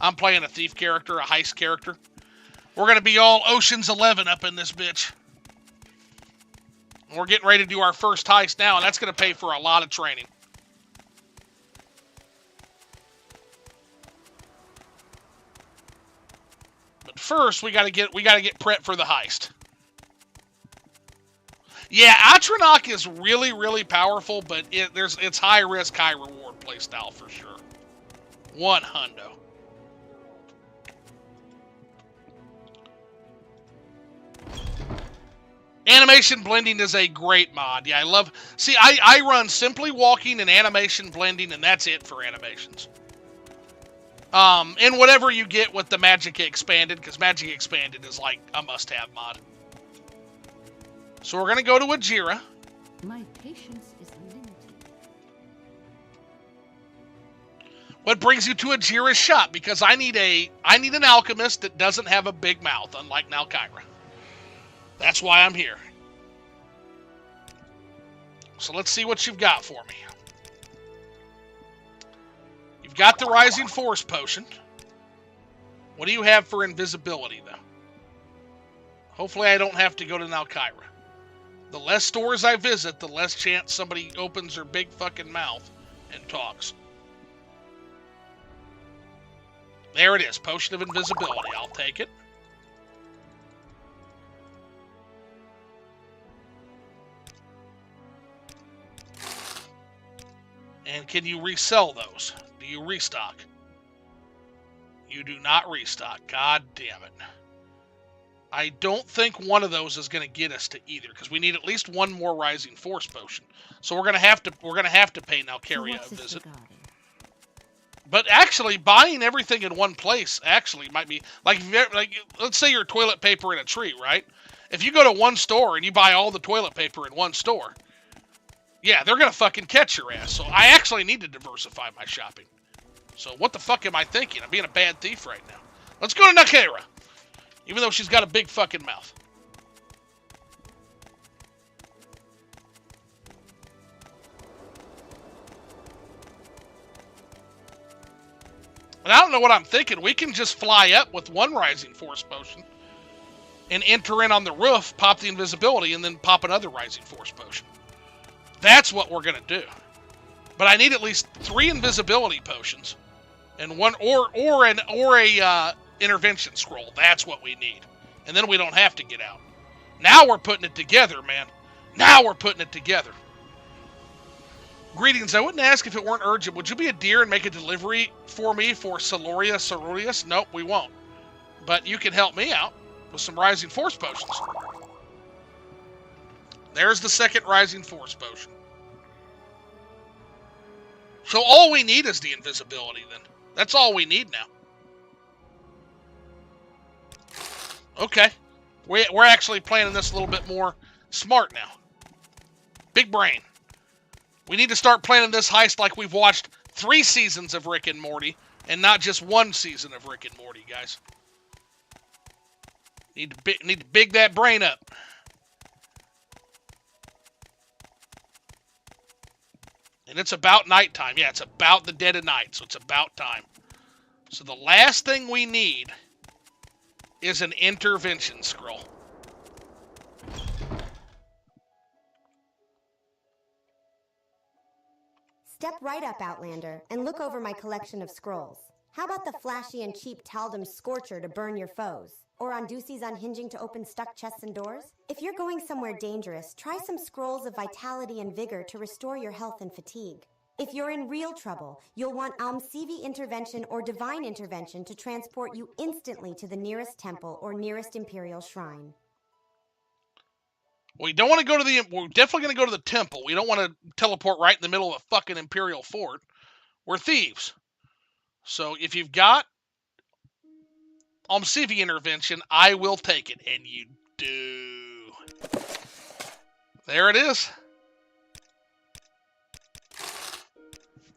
I'm playing a thief character, a heist character. We're going to be all Ocean's 11 up in this bitch. We're getting ready to do our first heist now, and that's going to pay for a lot of training. But first, we got to get prepped for the heist. Yeah, Atronach is really, really powerful, but it's high risk, high reward playstyle for sure. 100. Animation blending is a great mod. Yeah, I love... See, I run Simply Walking and Animation Blending, and that's it for animations. And whatever you get with the Magic Expanded, because Magic Expanded is like a must-have mod. So we're going to go to Ajira. My patience is limited. What brings you to Ajira's shop? Because I need an alchemist that doesn't have a big mouth, unlike Nalkyra. That's why I'm here. So let's see what you've got for me. You've got the Rising Force Potion. What do you have for invisibility, though? Hopefully I don't have to go to Nalkyra. The less stores I visit, the less chance somebody opens their big fucking mouth and talks. There it is. Potion of Invisibility. I'll take it. And can you resell those? Do you restock? You do not restock. God damn it. I don't think one of those is going to get us to either, because we need at least one more Rising Force Potion. So we're going to have to pay Nalkyria a visit. But actually, buying everything in one place actually might be like let's say you're toilet paper in a tree, right? If you go to one store and you buy all the toilet paper in one store, yeah, they're going to fucking catch your ass. So I actually need to diversify my shopping. So what the fuck am I thinking? I'm being a bad thief right now. Let's go to Nalkyria. Even though she's got a big fucking mouth. And I don't know what I'm thinking. We can just fly up with one Rising Force Potion and enter in on the roof, pop the invisibility, and then pop another Rising Force Potion. That's what we're going to do. But I need at least 3 invisibility potions and one or a intervention scroll. That's what we need. And then we don't have to get out. Now we're putting it together, man. Now we're putting it together. Greetings. I wouldn't ask if it weren't urgent. Would you be a dear and make a delivery for me for Celoria Cerurius? Nope, we won't. But you can help me out with some Rising Force Potions. There's the second Rising Force Potion. So all we need is the invisibility then. That's all we need now. Okay. We're actually planning this a little bit more smart now. Big brain. We need to start planning this heist like we've watched 3 seasons of Rick and Morty and not just 1 season of Rick and Morty, guys. Need to big that brain up. And it's about nighttime. Yeah, it's about the dead of night, so it's about time. So the last thing we need is an intervention scroll. Step right up, Outlander, and look over my collection of scrolls. How about the flashy and cheap Taldum Scorcher to burn your foes? Or Ondusi's Unhinging to open stuck chests and doors? If you're going somewhere dangerous, try some scrolls of vitality and vigor to restore your health and fatigue. If you're in real trouble, you'll want Almsivi Intervention or Divine Intervention to transport you instantly to the nearest temple or nearest Imperial Shrine. We don't want to go to the... We're definitely going to go to the temple. We don't want to teleport right in the middle of a fucking Imperial fort. We're thieves. So if you've got Almsivi Intervention, I will take it. And you do. There it is.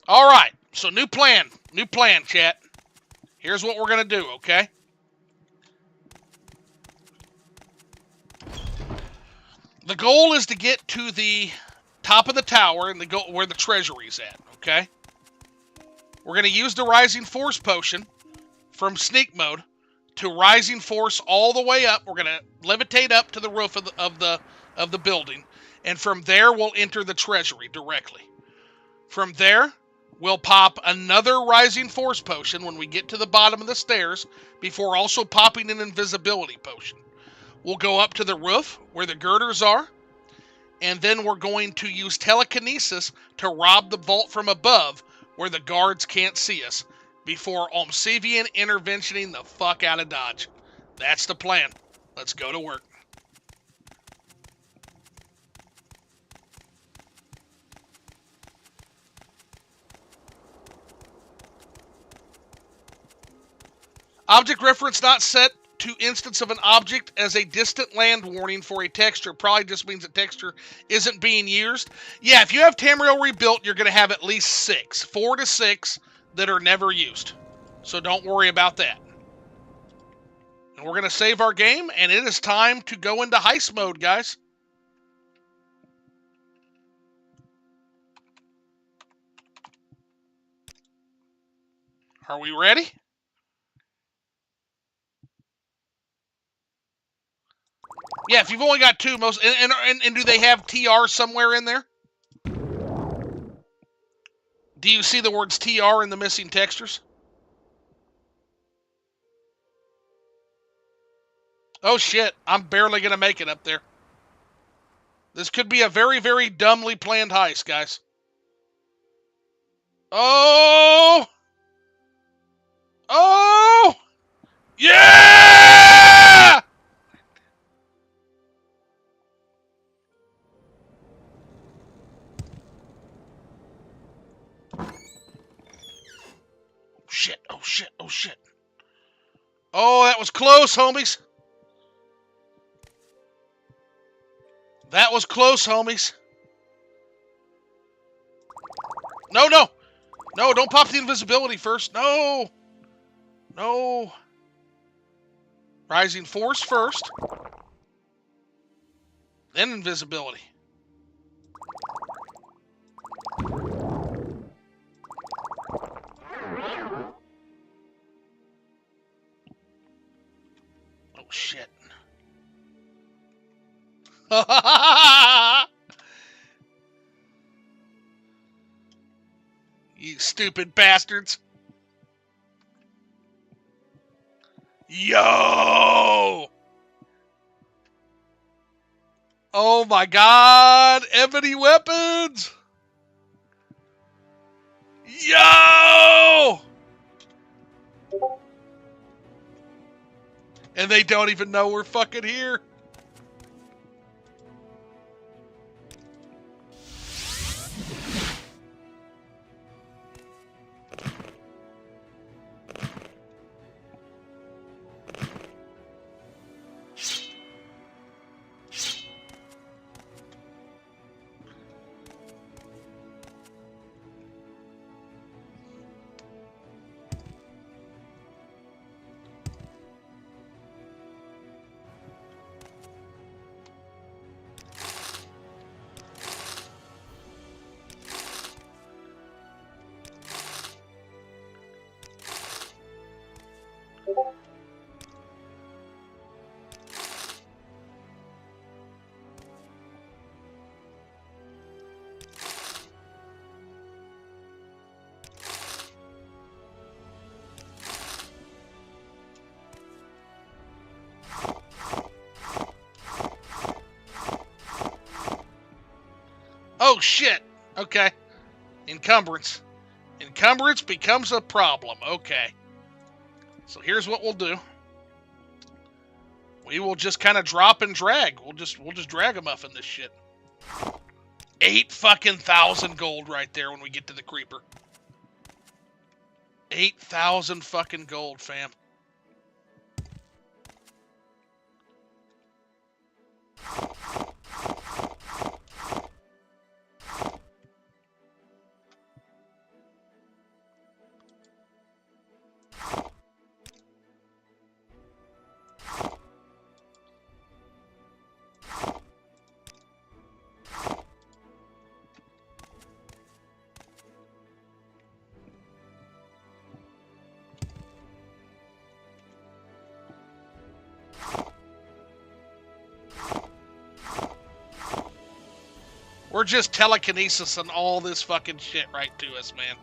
All right. So new plan. New plan, chat. Here's what we're going to do, okay? The goal is to get to the top of the tower and go where the treasury's at, okay? We're going to use the Rising Force potion from sneak mode to Rising Force all the way up. We're going to levitate up to the roof of the building, and from there we'll enter the treasury directly. From there, we'll pop another Rising Force potion when we get to the bottom of the stairs, before also popping an invisibility potion. We'll go up to the roof where the girders are, and then we're going to use telekinesis to rob the vault from above where the guards can't see us, before Omsivian interventioning the fuck out of Dodge. That's the plan. Let's go to work. Object reference not set to instance of an object as a distant land warning for a texture. Probably just means the texture isn't being used. Yeah, if you have Tamriel rebuilt, you're going to have at least 6. 4 to 6 that are never used. So don't worry about that. And we're going to save our game, and it is time to go into heist mode, guys. Are we ready? Yeah, if you've only got 2, most and do they have TR somewhere in there? Do you see the words TR in the missing textures? Oh shit, I'm barely gonna make it up there. This could be a very, very dumbly planned heist, guys. Oh! Oh! Yeah! Shit, oh shit, oh shit. Oh, that was close, homies. That was close, homies. No, no. No, don't pop the invisibility first. No. No. Rising Force first. Then invisibility. Oh, shit. You stupid bastards. Yo! Oh my god! Ebony weapons! Yo! And they don't even know we're fucking here. Oh, shit. Okay. Encumbrance. Encumbrance becomes a problem. Okay. So here's what we'll do. We will just kind of drop and drag. We'll just drag them up in this shit. 8,000 gold right there when we get to the creeper. 8,000 fucking gold, fam. We're just telekinesis and all this fucking shit right to us, man.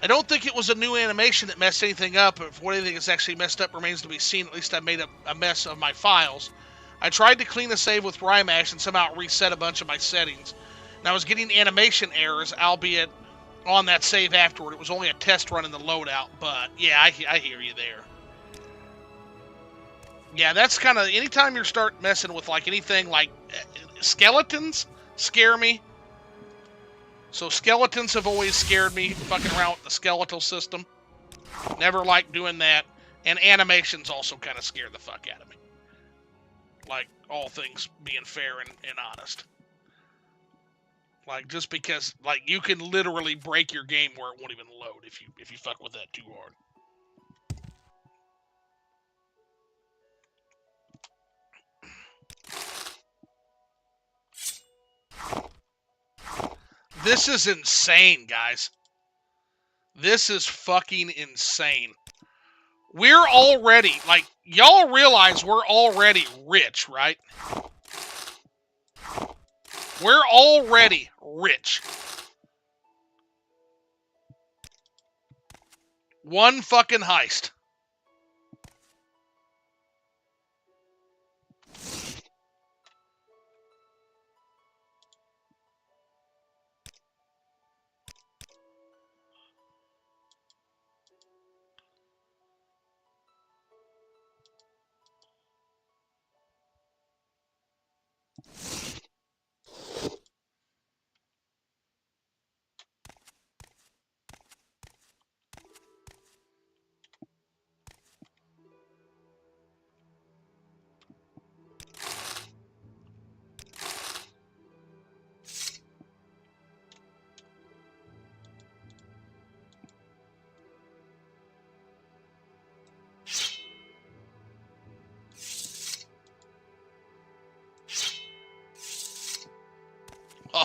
I don't think it was a new animation that messed anything up. If what anything is actually messed up remains to be seen, at least I made a mess of my files. I tried to clean the save with Rymash and somehow reset a bunch of my settings. And I was getting animation errors, albeit on that save afterward. It was only a test run in the loadout, but yeah, I hear you there. Yeah, that's kind of, anytime you start messing with like anything like skeletons scare me. So skeletons have always scared me, fucking around with the skeletal system. Never liked doing that. And animations also kind of scare the fuck out of me. Like, all things being fair and honest. Like, just because, like, you can literally break your game where it won't even load if you fuck with that too hard. This is insane, guys. This is fucking insane. We're already, like, y'all realize we're already rich, right? We're already rich. One fucking heist.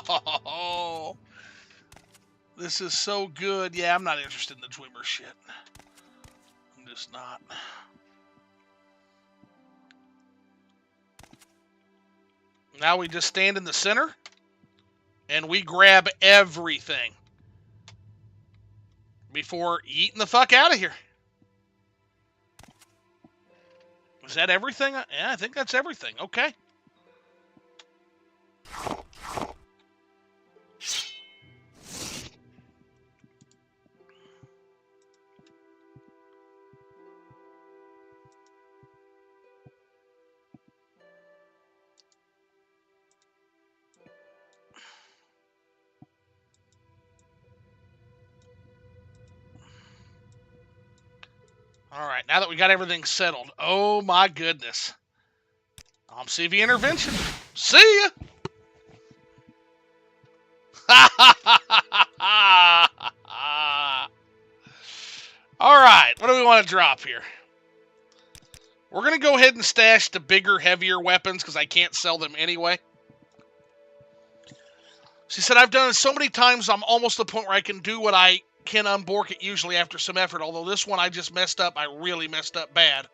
Oh, this is so good. Yeah, I'm not interested in the Dwimmer shit. I'm just not. Now we just stand in the center and we grab everything before eating the fuck out of here. Is that everything? Yeah, I think that's everything. Okay. All right, now that we got everything settled, oh my goodness. CV intervention. See ya. All right, what do we want to drop here? We're going to go ahead and stash the bigger, heavier weapons because I can't sell them anyway. She said, I've done it so many times, I'm almost at the point where I can do what I can unbork it usually after some effort, although this one I just messed up. I really messed up bad.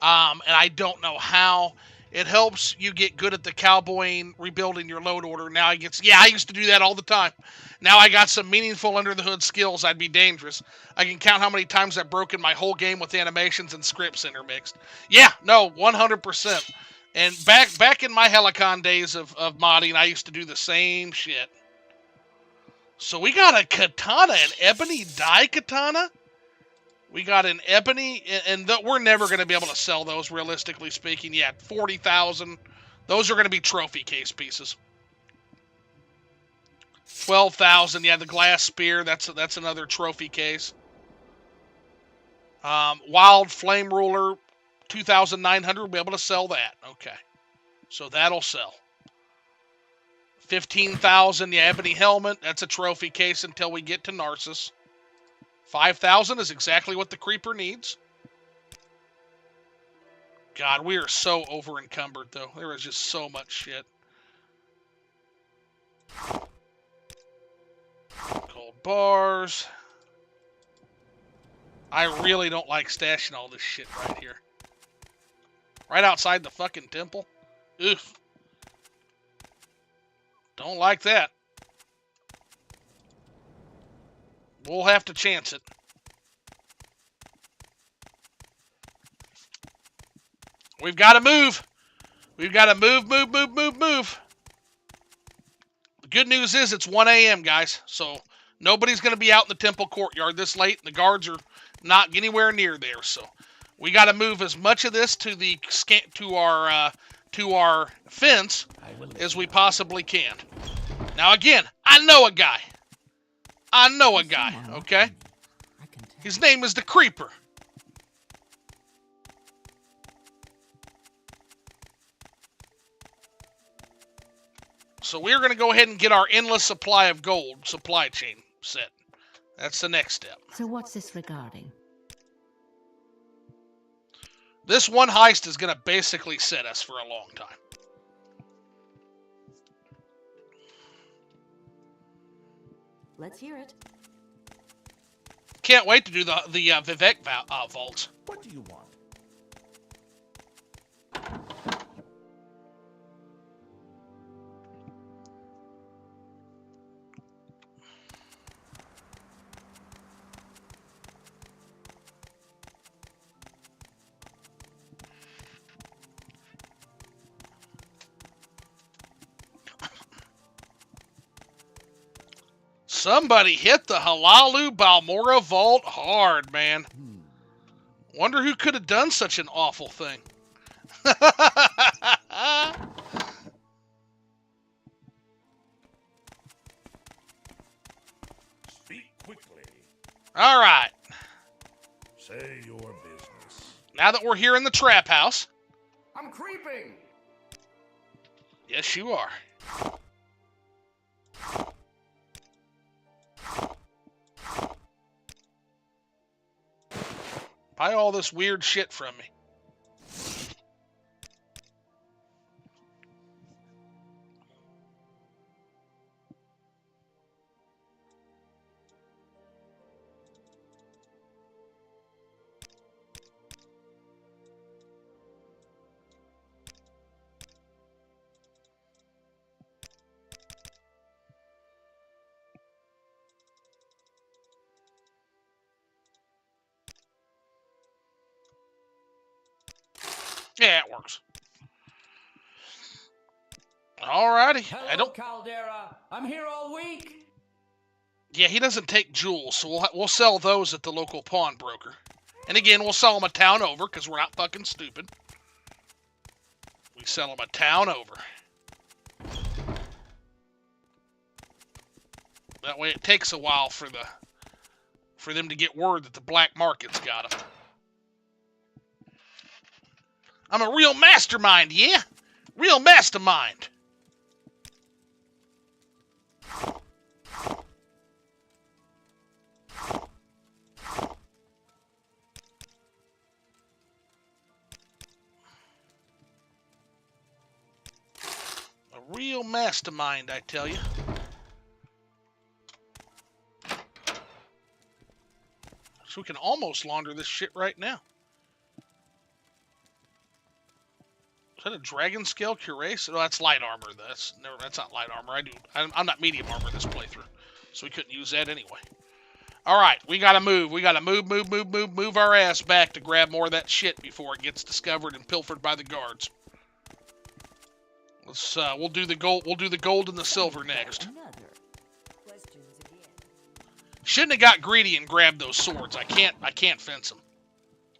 And I don't know how. It helps you get good at the cowboying, rebuilding your load order. Now I used to do that all the time. Now I got some meaningful under-the-hood skills. I'd be dangerous. I can count how many times I've broken my whole game with animations and scripts intermixed. Yeah, no, 100%. And back in my Helicon days of modding, I used to do the same shit. So we got a katana, an ebony dye katana. We got an ebony, and we're never going to be able to sell those, realistically speaking. Yeah, 40,000. Those are going to be trophy case pieces. 12,000. Yeah, the glass spear. That's another trophy case. Wild flame ruler, 2,900. We'll be able to sell that. Okay, so that'll sell. 15,000. Yeah, ebony helmet. That's a trophy case until we get to Narcissus. 5,000 is exactly what the creeper needs. God, we are so over encumbered though. There is just so much shit. Gold bars. I really don't like stashing all this shit right here. Right outside the fucking temple. Oof. Don't like that. We'll have to chance it. We've got to move. We've got to move. The good news is it's 1 a.m., guys. So nobody's going to be out in the temple courtyard this late. And the guards are not anywhere near there. So we got to move as much of this to our fence as we possibly can. Now, again, I know a guy. Okay? His name is the Creeper. So we're going to go ahead and get our endless supply of gold supply chain set. That's the next step. So what's this regarding? This one heist is going to basically set us for a long time. Let's hear it. Can't wait to do the Vivek vaults. What do you want? Somebody hit the Halalu Balmora vault hard, man. Wonder who could have done such an awful thing. Speak quickly. All right. Say your business. Now that we're here in the trap house. I'm creeping. Yes, you are. Buy all this weird shit from me. Yeah, it works. Alrighty. Hello, Caldera. I'm here all week. Yeah, he doesn't take jewels, so we'll sell those at the local pawnbroker. And again, we'll sell them a town over, because we're not fucking stupid. We sell them a town over. That way it takes a while for them to get word that the black market's got them. I'm a real mastermind, yeah? Real mastermind. A real mastermind, I tell you. So we can almost launder this shit right now. Is that a dragon scale cuirass? No, that's light armor. That's not light armor. I'm not medium armor this playthrough, so we couldn't use that anyway. All right, we gotta move. We gotta move our ass back to grab more of that shit before it gets discovered and pilfered by the guards. Let's we'll do the gold and the silver next. Shouldn't have got greedy and grabbed those swords. I can't fence them.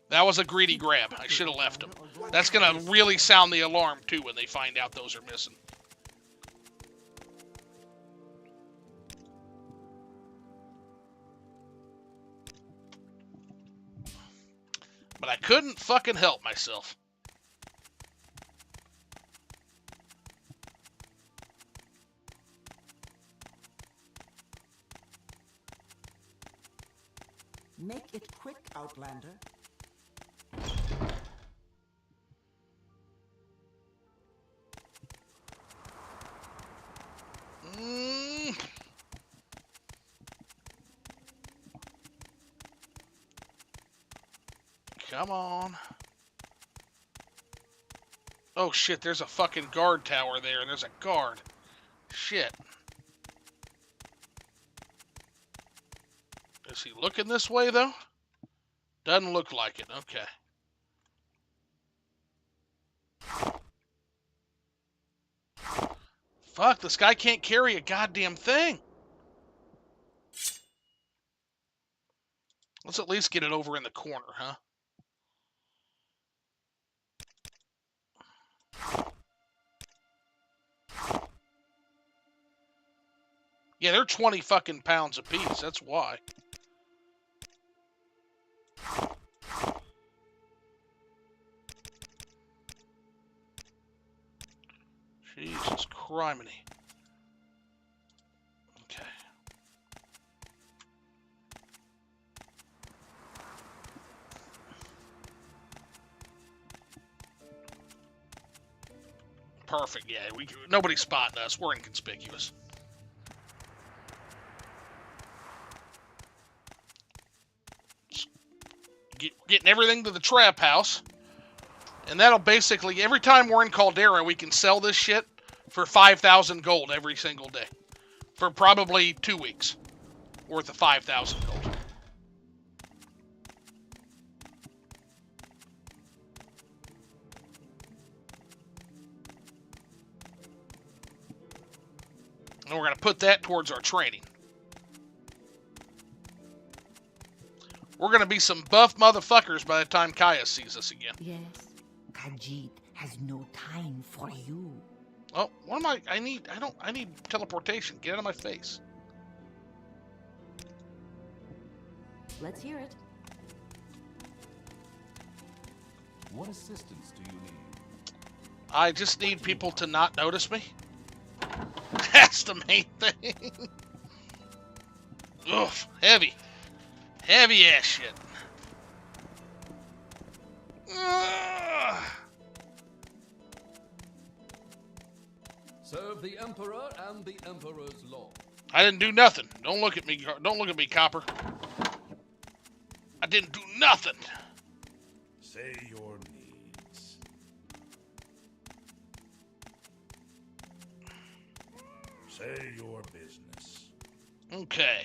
That was a greedy grab. I should have left them. That's going to really sound the alarm, too, when they find out those are missing. But I couldn't fucking help myself. Make it quick, Outlander. Come on. Oh shit, there's a fucking guard tower there, and there's a guard. Shit. Is he looking this way, though? Doesn't look like it. Okay. Fuck, this guy can't carry a goddamn thing. Let's at least get it over in the corner, huh? Yeah, they're 20 fucking pounds apiece. That's why. Jesus criminy. Okay. Perfect. Yeah, nobody's spotting us. We're inconspicuous. Getting everything to the trap house. And that'll basically, every time we're in Caldera, we can sell this shit for 5,000 gold every single day. For probably 2 weeks worth of 5,000 gold. And we're going to put that towards our training. We're going to be some buff motherfuckers by the time Kaya sees us again. Yes. Khajiit has no time for you. Oh, what am I need teleportation. Get out of my face. Let's hear it. What assistance do you need? I just need people to not notice me. That's the main thing. Oof, heavy. Heavy ass shit. Ugh. Serve the Emperor and the Emperor's law. I didn't do nothing. Don't look at me. Don't look at me, Copper. I didn't do nothing. Say your needs. Say your business. Okay.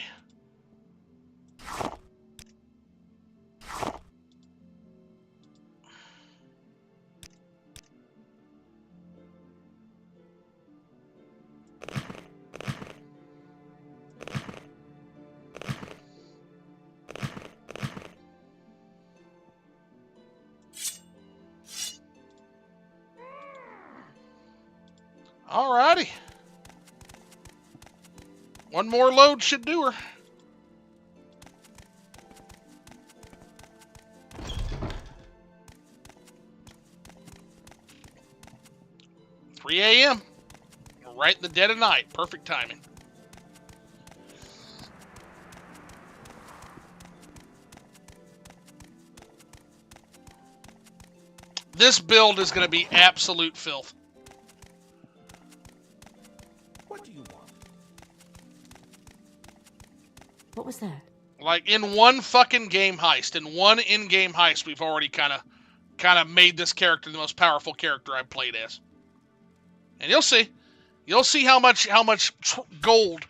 Alrighty. One more load should do her. $3 a.m. We're right in the dead of night. Perfect timing. This build is going to be absolute filth. What do you want? What was that? Like in one fucking game heist, in one in-game heist, we've already kind of made this character the most powerful character I've played as. And you'll see how much gold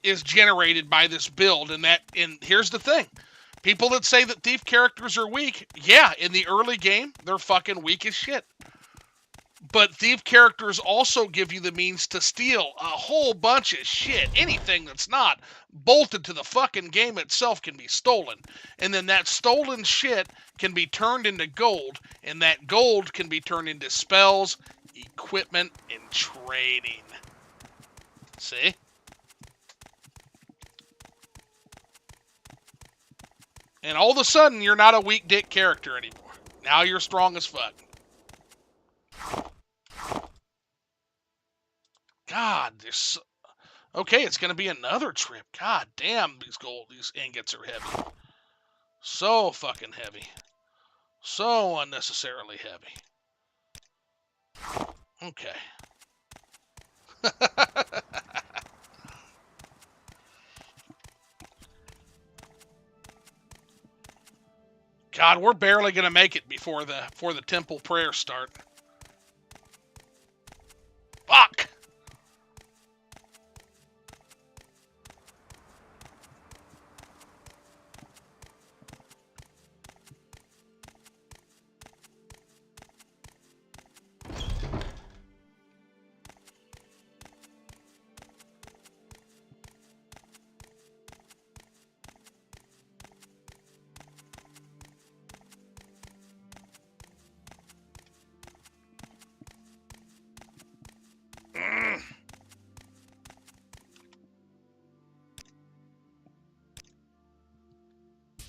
is generated by this build. And here's the thing. People that say that thief characters are weak, yeah, in the early game, they're fucking weak as shit. But thief characters also give you the means to steal a whole bunch of shit. Anything that's not bolted to the fucking game itself can be stolen. And then that stolen shit can be turned into gold. And that gold can be turned into spells, equipment, and training. See? And all of a sudden, you're not a weak dick character anymore. Now you're strong as fuck. God, this. Okay, it's gonna be another trip. God damn, these ingots are heavy. So fucking heavy. So unnecessarily heavy. Okay. God, we're barely gonna make it before the temple prayers start. Fuck!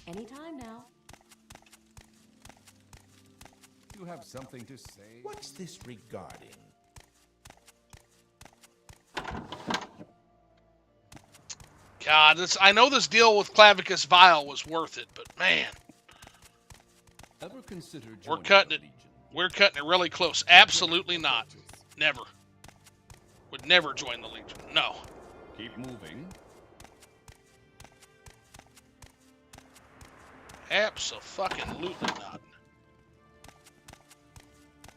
Anytime now. You have something to say? What's this regarding? God, I know this deal with Clavicus Vile was worth it, but man, Ever consider we're joining cutting the it. Legion? We're cutting it really close. Absolutely not. Never. Would never join the Legion. No. Keep moving. Abso-fucking-lutely not.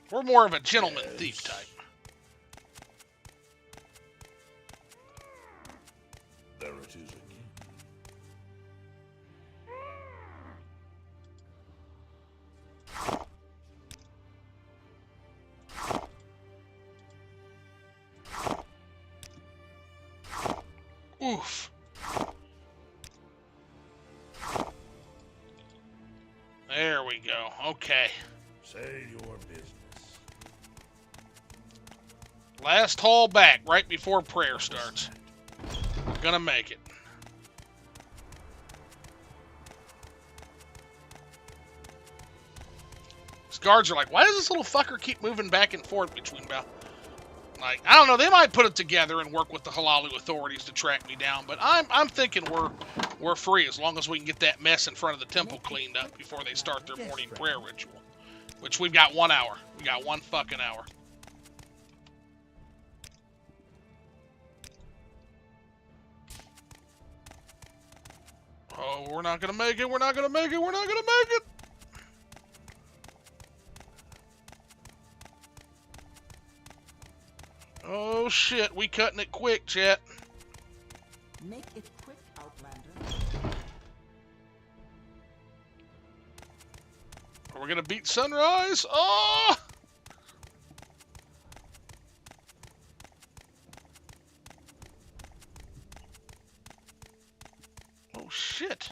We're more of a gentleman thief type. There it is again. Oof. There we go. Okay. Say your business. Last haul back right before prayer starts. We're gonna make it. These guards are like, why does this little fucker keep moving back and forth between bow? Like, I don't know, they might put it together and work with the Halalu authorities to track me down, but I'm thinking we're free as long as we can get that mess in front of the temple cleaned up before they start their morning prayer ritual. Which we've got 1 hour. We got 1 fucking hour. Oh, we're not gonna make it, we're not gonna make it, we're not gonna make it! Oh shit, we cutting it quick, chat. Make it quick, Outlander. Are we gonna beat sunrise? Oh! Oh shit.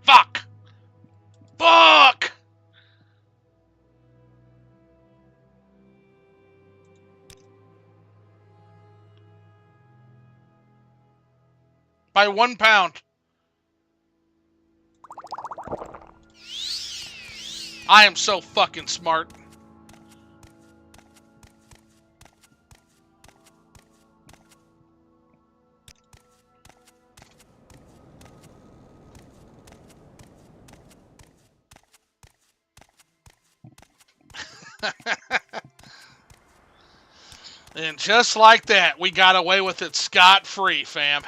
Fuck! Fuck! By 1 pound. I am so fucking smart. And just like that, we got away with it scot-free, fam.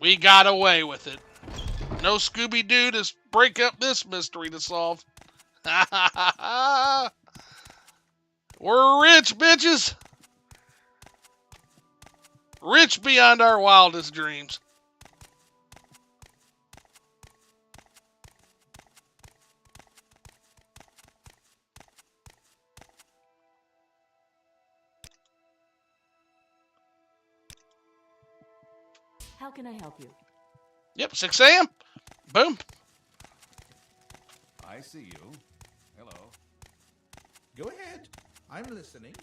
We got away with it. No Scooby-Doo to break up this mystery to solve. We're rich, bitches. Rich beyond our wildest dreams. How can I help you? Yep, 6 a.m. Boom. I see you. Hello. Go ahead. I'm listening.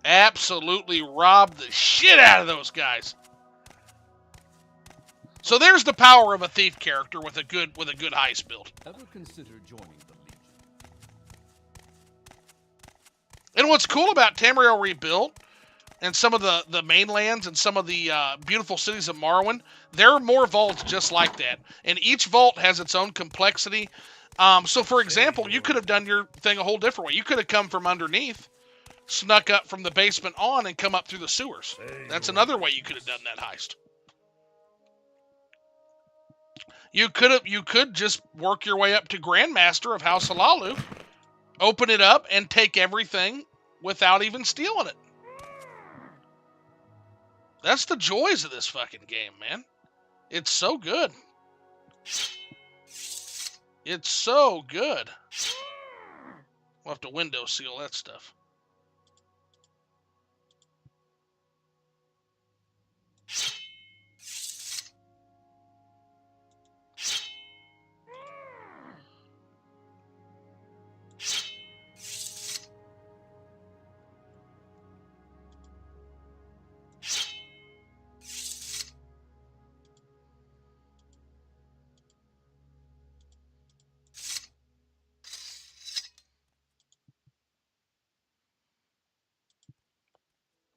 Absolutely robbed the shit out of those guys. So there's the power of a thief character with a good heist build. Ever consider joining the Legion? And what's cool about Tamriel Rebuilt and some of the mainlands and some of the beautiful cities of Morrowind, there are more vaults just like that. And each vault has its own complexity. So, for example, you could have done your thing a whole different way. You could have come from underneath, snuck up from the basement on, and come up through the sewers. That's another way you could have done that heist. You could just work your way up to Grandmaster of House Halalu, open it up, and take everything without even stealing it. That's the joys of this fucking game, man. It's so good. It's so good. We'll have to window seal that stuff.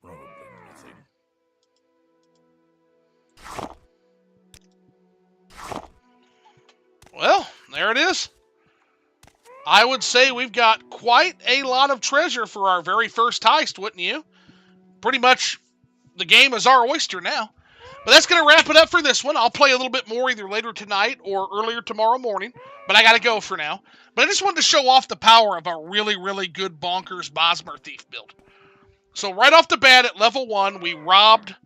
Probably nothing. Well, there it is. I would say we've got quite a lot of treasure for our very first heist, wouldn't you? Pretty much the game is our oyster now. But that's going to wrap it up for this one. I'll play a little bit more either later tonight or earlier tomorrow morning. But I got to go for now. But I just wanted to show off the power of a really, really good Bonkers Bosmer Thief build. So right off the bat at level 1, we robbed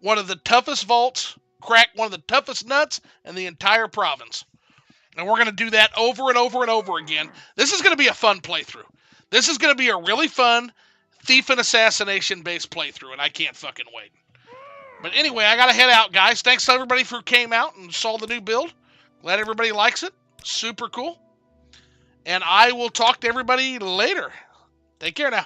one of the toughest vaults, cracked one of the toughest nuts in the entire province. And we're going to do that over and over and over again. This is going to be a fun playthrough. This is going to be a really fun thief and assassination-based playthrough, and I can't fucking wait. But anyway, I got to head out, guys. Thanks to everybody who came out and saw the new build. Glad everybody likes it. Super cool. And I will talk to everybody later. Take care now.